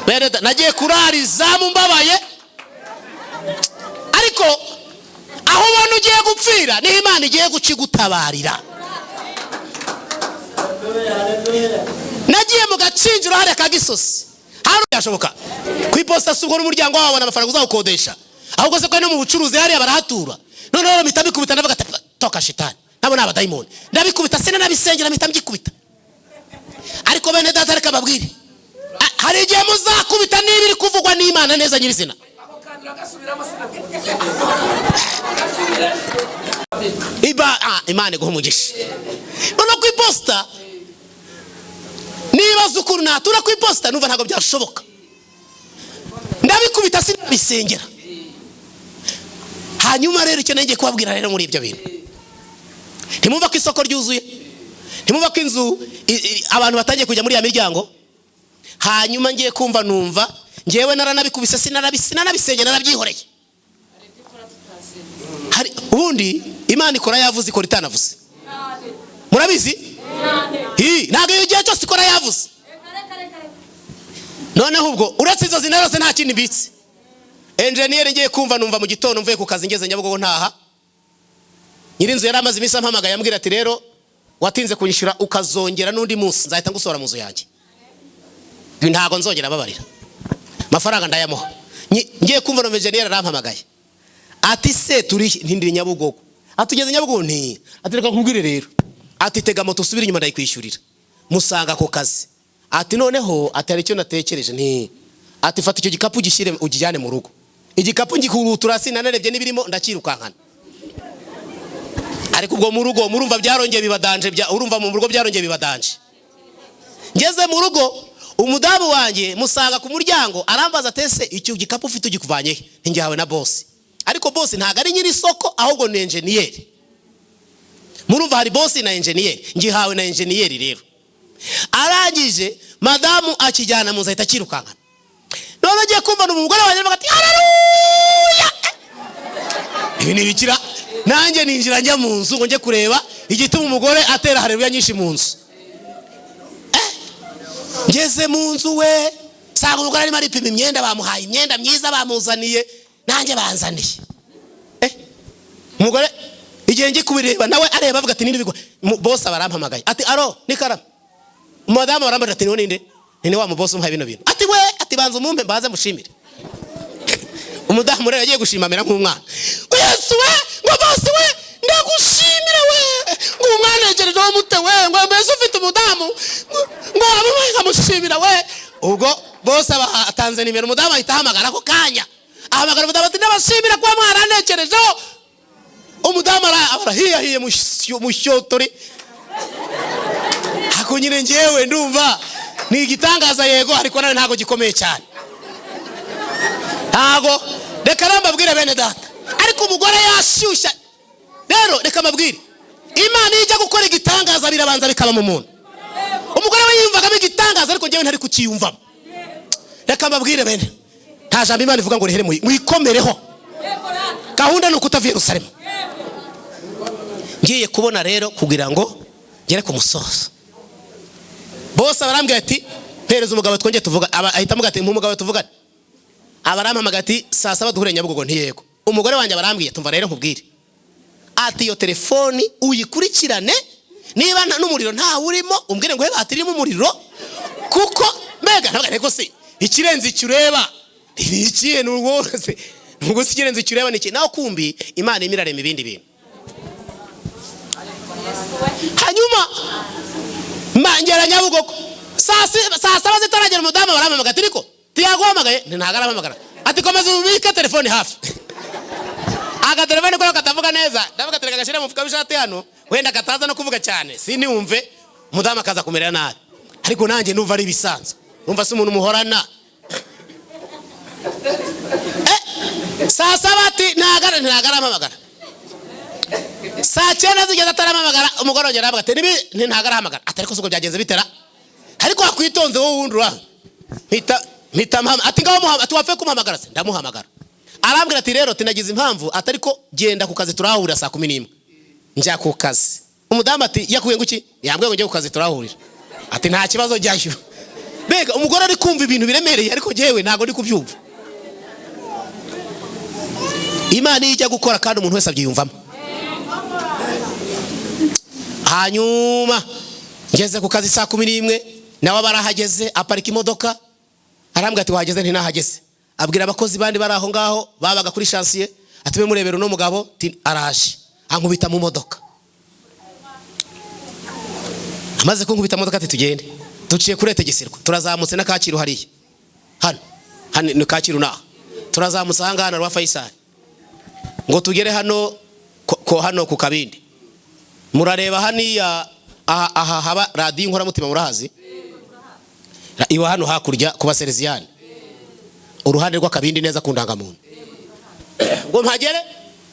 Bereda nagiye kurara izamu mbabaye, ariko aho ubona ugiye gupfira ni Imana igiye gucigutabarira. Nagiye mu Gacinjiro hari akagisosi, hano byashoboka kwiposta sugo n'umuryango wawe n'amafaranga uzawukodesha, ahubwo se ko no mu bucuruzi hari abarahatura. None mitabikubita, ndavuga ati toka shitani, nabo naba daimoni, ndabikubita sene nabisengera mitambyikubita. Ariko bene data reka babwire, hari igihe muzakubita niba iri kuvugwa n'Imana neza nyirizina. Imana iguha umugisha. None kwiposta niba zukuru natura kwiposta, numva ntago byashoboka. Ndabikubita sinabisengera. Hanyuma rero icyo ngiye kubabwira rero muri ibyo bintu, ntimumva ko isoko ryuzuye, ntimumva ko inzu abantu batangiye kujya muri ya miryango. Hanyuma ngiye kumva numva ngewe naranabikubise, sinanabisengera, narabyihoreye. Hari ubundi Imana ikora yavuze, ikora itanavuze. Murabizi? Ntago iyo gihe cyose ikora yavuze. Noneho ubwo uretse izo zinarose nta kindi mbitse. Engineer ngiye kumva numva mu gitondo mvuye ku kazi ngeze Nyabugogo ntaha, nyirinzu yari amaze imisi ampamagaye ambwira ati rero watinze kunyishura, ukazongera n'undi munsi nzahita ngusora mu nzu yanjye. Ntago nzongera babarira, mafaranga ndayamuha. Ngiye kumva no engineer arampamagaye ati se turi ntindiri Nyabugogo, atugeze Nyabugogo nti ati reka nkubwire rero, ati tega moto usubire inyuma ndayikwishyurira, musanga ku kazi. Ati noneho atari cyo natekereje, nti ati fata icyo gikapu gishyire ugijyane mu rugo. Igikapu ngikurutura sinanerebye nibirimo ndakirukankana. Ariko ubwo mu rugo murumva byarongeye bibadanje, urumva mu rugo byarongeye bibadanje. Ngeze mu rugo umudamu wanjye musanga ku muryango arambaza atese icyo gikapu ufite ugikuvanye he? Ngihawe na boss. Ariko boss ntago ari nyiri isoko, ahubwo ni engineer. Murumva hari boss na engineer, ngihawe na engineer rero. Arangije madamu akijyana mu nzahita kirukankana. None ngiye kumva n'umugore wanjye ati haleluya. Ibi ni bikira, nanjye ninjira njya mu nzu ngo nje kureba igituma umugore atera haleluya nyinshi mu nzu. ngeze mu nzu we sanga umugore arimo aripima imyenda, bamuhaye imyenda myiza bamuzaniye, nanjye banzaniye. Umugore igihe ngi kubireba nawe areba avuga ati nindi bigwa. Boss abarampamagaye ati aro nikarama. Madame barambara ati ninde? Ni wa mu boss umuhaye bino bintu. Ati we ati banza umumpe mbaze mushimire. Umudamu rero yagiye gushimamira nk'umwana. Yesu we ngo boss we ndagushimira we ngo umwana yegereje wo mute we ngo mbese ufite umudamu ngo amuhaye kamushimira we. Ubwo boss atanze nimero, umudamu ahita ahamagara ko kanya. Ahamagara umudamu ati ndabashimira kwa mwaranekerejeho. Umudamu arahiye mushyotore. Hako nyine ngewe ndumva ni igitangaza yego, ariko nawe ntago gikomeye cyane. Ntago reka nambabwire bene data, ariko umugore yashyushya. Rero reka mbabwire, Imana ijya gukora igitangaza birabanza bikaba mu muntu. Umugore we yumvaga igitangaza ariko ngewe ntari kukiyumvamo. Reka mbabwire bene, nta jambo Imana ivuga ngo rihere mwikomereho. Gahunda ni ukutava Yerusalemu. Ngiye kubona rero kugira ngo ngere ku musozo, boss abarambwira ati pereza umugabo twongeye tuvuga. Ahita amuga ati umugabo tuvugane. Abarampamaga ati saa 7 duhure Nyabugogo. Ntiyego. Umugore wanjye barambwiye tumva rero nkubwire ati iyo telefoni uyikurikirane, niba n'umuriro nta urimo umbwire ngo batirimo umuriro, kuko mbega ntabwo ariko se ikirenze icyureba ibi ikiye n'urwose nubwo se ikirenze icyureba niki naho kumbi Imana imirarema ibindi bintu. Hanyuma mangera Nyabugogo saa 7 zitaragera, umudamu barampamaga ati niko tiyaguhamagaye. Ntagaramamagara ati komeza ubike telefoni hafi. Aga telefoni ko katavuga neza, ndavuga tereka gashira mu fuka bishati hano wenda kataza no kuvuga cyane siniwumve, umudamu akaza kumerera nabi. Ariko nanjye numva ari bisanzwe, numva se umuntu muhorana. Saa 7 ntagaramamagara. Saa 9 zigeze ataramamagara, umugore ongera avuga ati nibi ntagaramamagara. Ati ariko suko byagenze bitera, ariko akwitonze wowe wundura mpita mama ati ngaho muhamagara ati wapfe kumuhamagara. Se ndamuhamagara, arambwira ati rero tinagize impamvu, atariko genda ku kazi turahurira saa 11 njya ku kazi. Umudamu ati yakuye nguki? Yambwiye ngo njye ku kazi turahurira. Ati nta kibazo jyayo. Bega umugore ari kumva ibintu biremereye, ariko jewe ntago ndi kubyumva. Imana ijya gukora kandi umuntu wese abyiyumvamo. Hanyuma ngeze ku kazi saa 11 nawe barahageze, aparika imodoka. Arambwira ati wageze? Nti nahageze. Abwira abakozi bandi bari aho ngaho babaga kuri chantier ati be murebero no mugabo araje, ankubita mu modoka. Amaze kunkubita mu modoka ati tugende. Duciye kuretegesirwa, turazamutse na Kacyiru hariya. Hano ni Kacyiru naho. Turazamutse hangana rwa Faisal. Ngo tugere hano hano ku Kabindi. Murareba haniya aha haba radio inkora mutima murahazi. Iwa hano hakurya kuba Sereziyani. Uruhande rwa Kabindi neza ku Ndangamuntu. Ngo mpagere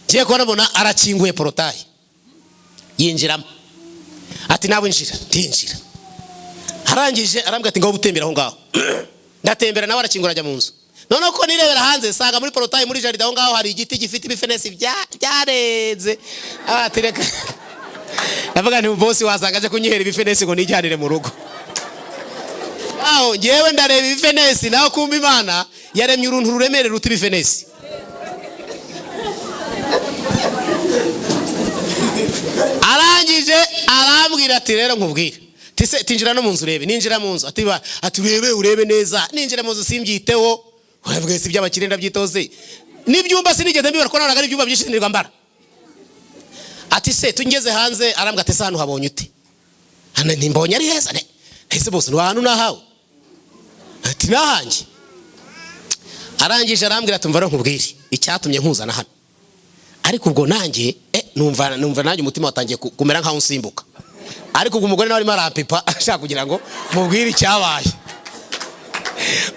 giye kubona bona arakinguye porotayi. Yinjiramo. Ati nawe njira, ndinjira. Arangije arambwira ati ngo ubutembera aho ngaho. Ndatembera nawe arakingura ajya mu nzu. None ko nirebera hanze sanga muri porotayi muri jaride aho ngaho hari igiti gifite ibifenesi byareze. Abatireka. Navuga nti boss wasanga aje kunyihera ibifenesi ngo nijyanire mu rugo. Aho ngewe ndareba ibifenesi naho kumba Imana yaremye uruntu ruremere ruti ibifenesi. Arangije arambwira ati rero nkubwire tise tinjira no mu nzu urebe. Ninjira mu nzu ati urebe neza. Ninjira mu nzu simbyiteho, uravuga se by'abakire ndabyitoze. N'ibyumba sinigeze mbibara ko naraga ibyumba byinshi nirwa mbara. Ati se tungeze hanze arambwira ati sano habonye uti? Hana ntimbonye ari heza ne. Ese bose no hano nahawe. Ati nahanje. Arangije arambwira tumva ro nkubwire icyatumye nkuzana hano. Ariko ubwo nanjye numva nanjye umutima watangiye kumera nkaho nsimbuka. Ariko ubwo umugore nawe arimo arampipa ashaka kugira ngo mubwire icyabaye.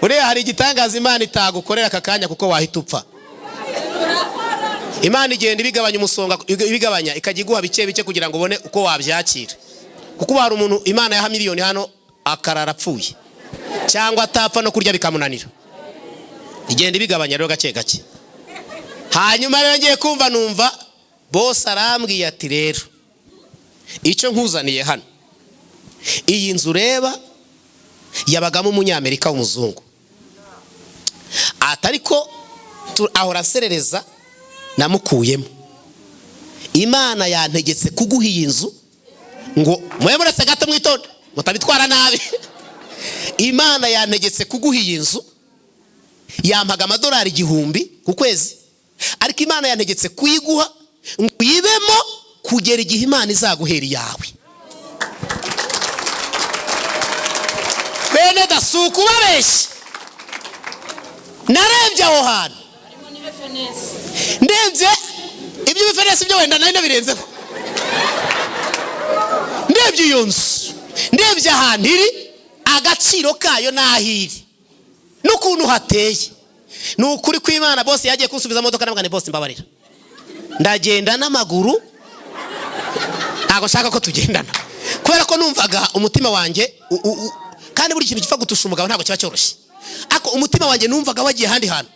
Uriya hari igitangaza Imana itagukorera akakanya kuko wahita upfa. Imana igenda ibigabanya umusonga, ibigabanya ikajya iguha bike bike kugira ngo ubone uko wabyakira. Kuko hari umuntu Imana yaha miliyoni hano akarara apfuye cyangwa atapfa no kurya bikamunanira. Igenda ibigabanya rero gake gake. Hanyuma rero ngiye kumva numva boss arambwiye ati rero icyo nkuzaniye hano iyi nzu reba yabagamo umunyamerika w'umuzungu. Atariko ahora aserereza namukuyemo. Imana yantegetse kuguha iyi nzu ngo mwemuretse gato mwitonde mutabitwara nabi. Imana yantegetse kuguha iyi nzu yampaga amadolari 1000 ku kwezi, ariko Imana yantegetse kuyiguha ngo uyibemo kugera igihe Imana izaguhera yawe. Bene dasuku babeshye. Narebye aho hantu ndebye ibyo bifenesi byo wenda nari nabirenzeho. Ndebye iyo nzu, ndebye ahantu iri, agaciro kayo nahiri n'ukuntu hateye. N'ukuri kw'Imana boss yagiye kunsubiza modoka nabwo ni boss mbabarira. Ndagenda n'amaguru, ntago shaka ko tugendana kubera ko numvaga umutima wanjye kandi buri kintu gifa gutusha umugabo ntago kiba cyoroshye. Ako umutima wanjye numvaga wagiye handi hantu.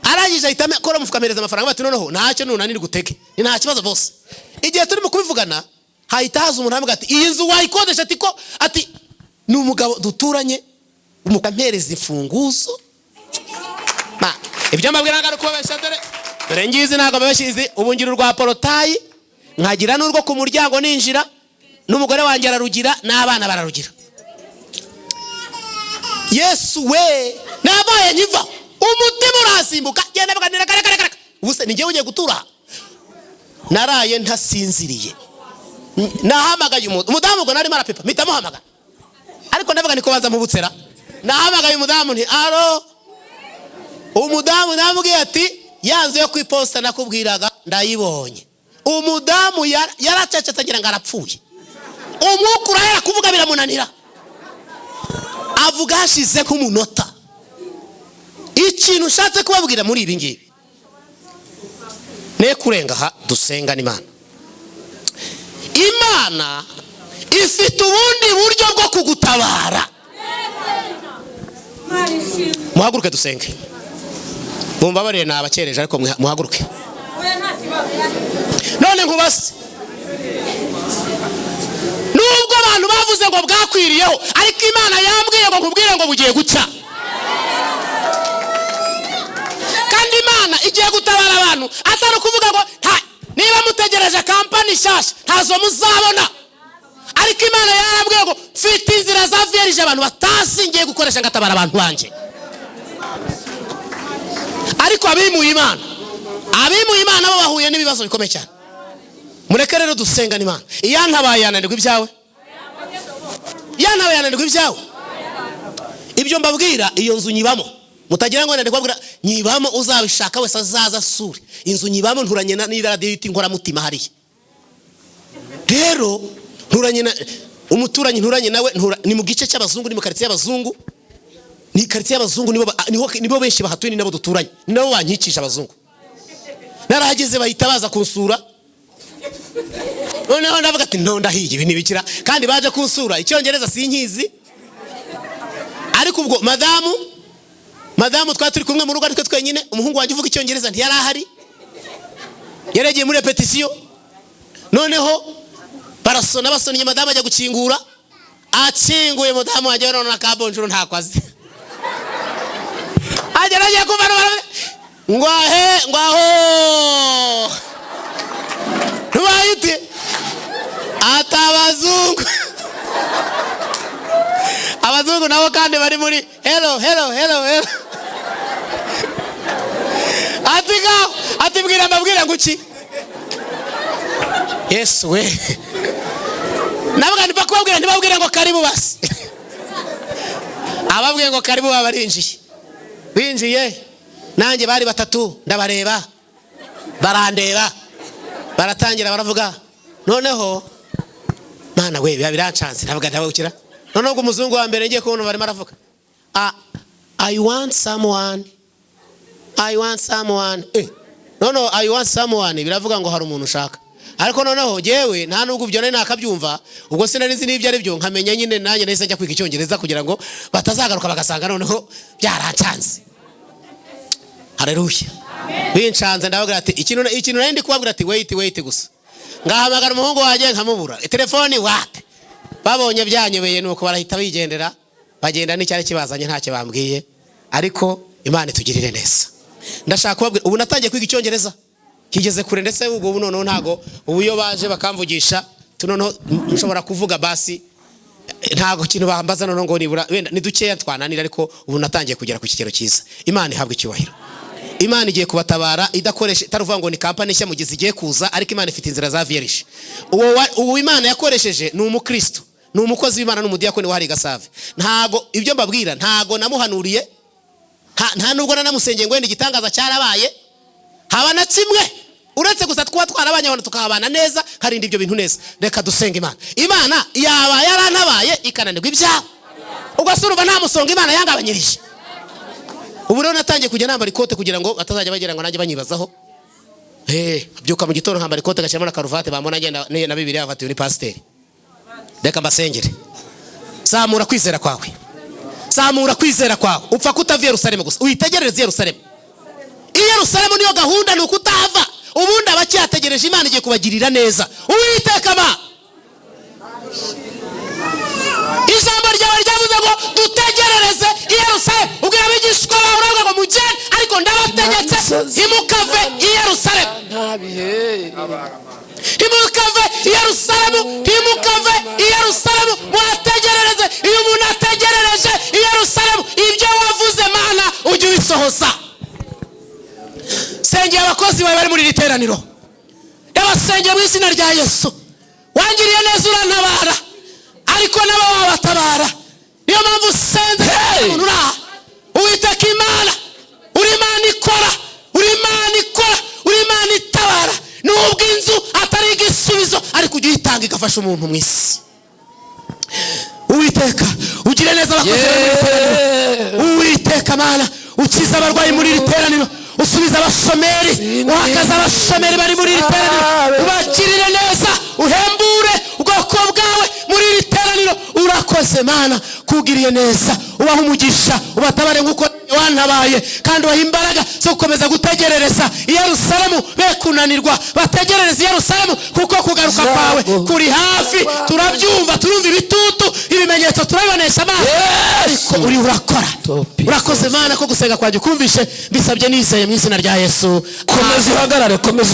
Arangije ahita akora mufukamereza amafaranga bati noneho ntacyo nunaniri gutege. Ni nta kibazo boss. Igihe turimo kubivugana hahita haza umuntu ambwira ati iyi nzu wayikodesha ati ni umugabo duturanye umukampereza imfunguzo. Ibyo mbabwira ngaro kubabesha dore ngizi ntago babeshizi ubungira rwa porotayi nkagira n'urwo ku muryango ninjira n'umugore wanjye ararugira n'abana bararugira. Yesu we nabaye nyiva umutima urasimbuka genda baganira kare ubuse ninjye ugiye gutura. Naraye ntasinziriye, nahamagaye umudamu ngo nari marapepa mpita muhamagara, ariko ndavuga niko banza mu butsera. Nahamagaye umudamu nti alo. Umudamu namubwiye ati yanze yo kwiposta nakubwiraga ndayibonye. Umudamu yaracecetse agira ngo arapfuye. Umwuka urahera kuvuga biramunanira, avuga hashize nk'umunota. Ikintu ushatse kubabwira muri ibi ngibi ne kurenga ha dusenga n'Imana. Imana ifite ubundi buryo bwo kugutabara. Muhaguruke dusenge. Mumbabarire nabakereje ariko muhaguruke. None nkubase nubwo abantu bavuze ngo bwakwiriyeho, ariko Imana yambwiye ngo nkubwire ngo bugiye guca. Kandi Imana igiye gutabara abantu atari kuvuga ngo niba mutegereje kampani shasha ntazo muzabona, ariko Imana yambwiye ngo mfite inzira za vierge abantu batasingiye gukoresha ngatabara abantu banje. Ariko abimuye Imana bo bahuye n'ibibazo bikomeye cyane. Mureke rero dusenga n'Imana. Iyantabaye yananirwa ibyawe, yantabaye yananirwa ibyawe. Ibyo mbabwira iyo nzu nyibamo mutagira ngo nandikwa bwira nyibamo uzabishaka wese azaza suri. Inzu nyibamo nturanye n'iradiyo yiti nkora mutima hariye. Rero nturanye na umuturanyi nturanye nawe ni mu gice cy'abazungu, ni mu quartier y'abazungu. Ni quartier y'abazungu nibo benshi bahatuye, ni nabo duturanye, ni nabo bankikisha abazungu. Narahageze bahita baza kunsura. Noneho ndavuga ati ndahiye ibi nibikira kandi baje kunsura icyongereza sinkizi. Ariko ubwo madamu twaturi kumwe mu rugo ariko twenyine, umuhungu wanjye uvuga icyongereza ntiyari ahari, yaragiye muri repetition. Noneho basonnye madamu ajya gukingura, akinguye madamu wanjye none nakabonjuru ntakwaze. Ageragiye kuvana ngwaho ntubayite atabazungu. Abazungu nabo kandi bari muri hello. Atibwira mbabwira nguki. Yesu we navuga nipa kubabwira ntibabwire ngo karibu basi. Ababwiye ngo karibu babarinjiye. Binjiye nanjye bari batatu ndabareba barandeba baratangira baravuga. Noneho Mana we birancanze ndavuga ndabukira. Noneho ngo umuzungu wa mbere ngiye kubona bari maravuga I want someone. No I want someone biravuga ngo hari umuntu ushaka. Ariko noneho jewe nta nubwo byo nari nakabyumva, ubwo sinari nzi n'ibyo ari byo nkamenya nyine nanjye nahise njya kwiga icyongereza kugira ngo batazagaruka bagasanga noneho byarancanze. Haleluya. Bincanze ndavuga ati ikintu nari ndi kubabwira ati wait gusa. Ngahamagara umuhungu wanjye nkamubura. Telefoni wapi? Babonye byanyobeye nuko barahita bigendera bagenda n'icyari kibazanye ntacyo bambwiye, ariko Imana itugirire neza. Ndashaka kubabwira ubu natangiye kwiga icyongereza kigeze kure, ndetse ubwo ubu noneho ntago ubu iyo baje bakamvugisha tunoneho nshobora kuvuga basi ntago kintu bambaza noneho ngo nibura wenda ni dukeya twananira, ariko ubu natangiye kugera ku kigero cyiza. Imana ihabwe icyubahiro. Imana igiye kubatabara idakoresha taruvuga ngo ni kampani nshya mugize igiye kuza, ariko Imana ifite inzira za vierishe. Uwo Imana yakoresheje ni umukristo, ni umukozi w'Imana, n'umudiyakoni wahari Gasave. Ntago ibyo mbabwira ntago namuhanuriye, nta nubwo nanamusengeye ngo wenda igitangaza cyarabaye haba na kimwe, uretse gusa twarabanye abantu tukabana neza karinda ibyo bintu neza. Reka dusenga Imana. Imana yaba yarantabaye ikananirwa ibyaha, ugasura nta musonga Imana yangabanyirije. Ubu rero natangiye kujya nambara ikote kugira ngo atazajya bagira ngo nanjye banyibazaho. Byuka mu gitondo nkambara ikote gashyiramo na karuvati, bamona agenda na Bibiliya afatiwe ni pasiteri. Reka mbasengere. Zamura kwizera kwawe, zamura kwizera kwawe. Upfa kutava Yerusalemu gusa, uyitegereze Yerusalemu. Yerusalemu niyo gahunda, ni ukutava. Ubundi abacyategereje Imana igiye kubagirira neza. Uwiteka ma ijambo ryawe ryavuze ngo dutegerereze Yerusalemu. Ubwo abigishwa bahuraga ngo mugende, ariko ndabategetse imukave Yerusalemu. Imukave Yerusalemu, imukave Yerusalemu. Mwategerereze. Iyo umuntu ategerereje Yerusalemu, ibyo wavuze Mana ujye ubisohoza. Sengera abakozi bawe bari muri iri teraniro, ndabasengera mu izina rya Yesu. Wangiriye neza urantabara, ariko nabo wabatabara. Niyo mpamvu senze umuntu uraha. Uwiteka Imana, uri Imana ikora, uri Imana ikora, uri Imana itabara. Nubwo inzu atari igisubizo, ariko ujye uyitanga igafasha umuntu mu isi. Uwiteka ugire neza abakozi bari muri iri teraniro. Uwiteka Mana ukiza abarwayi muri iri teraniro, usubiza abashomeri, uhakaza abashomeri bari muri iri teraniro, ubakirire neza, uhembure ubwoko bwawe muri iri teraniro. Urakoze Mana kugiriye neza, ubaha umugisha, ubatabare nk'uko wantabaye, kandi ubaha imbaraga zo gukomeza gutegerereza Yerusalemu, be kunanirwa bategerereza Yerusalemu, kuko kugaruka kwawe kuri hafi. Turabyumva, turumva ibitutu, ibimenyetso turabibonesha amaso, ariko uri urakora. Urakoze Mana ko gusenga kwanjye kumvishe, bisabye nizeye mu izina rya Yesu. Komeza uhagarare, komeza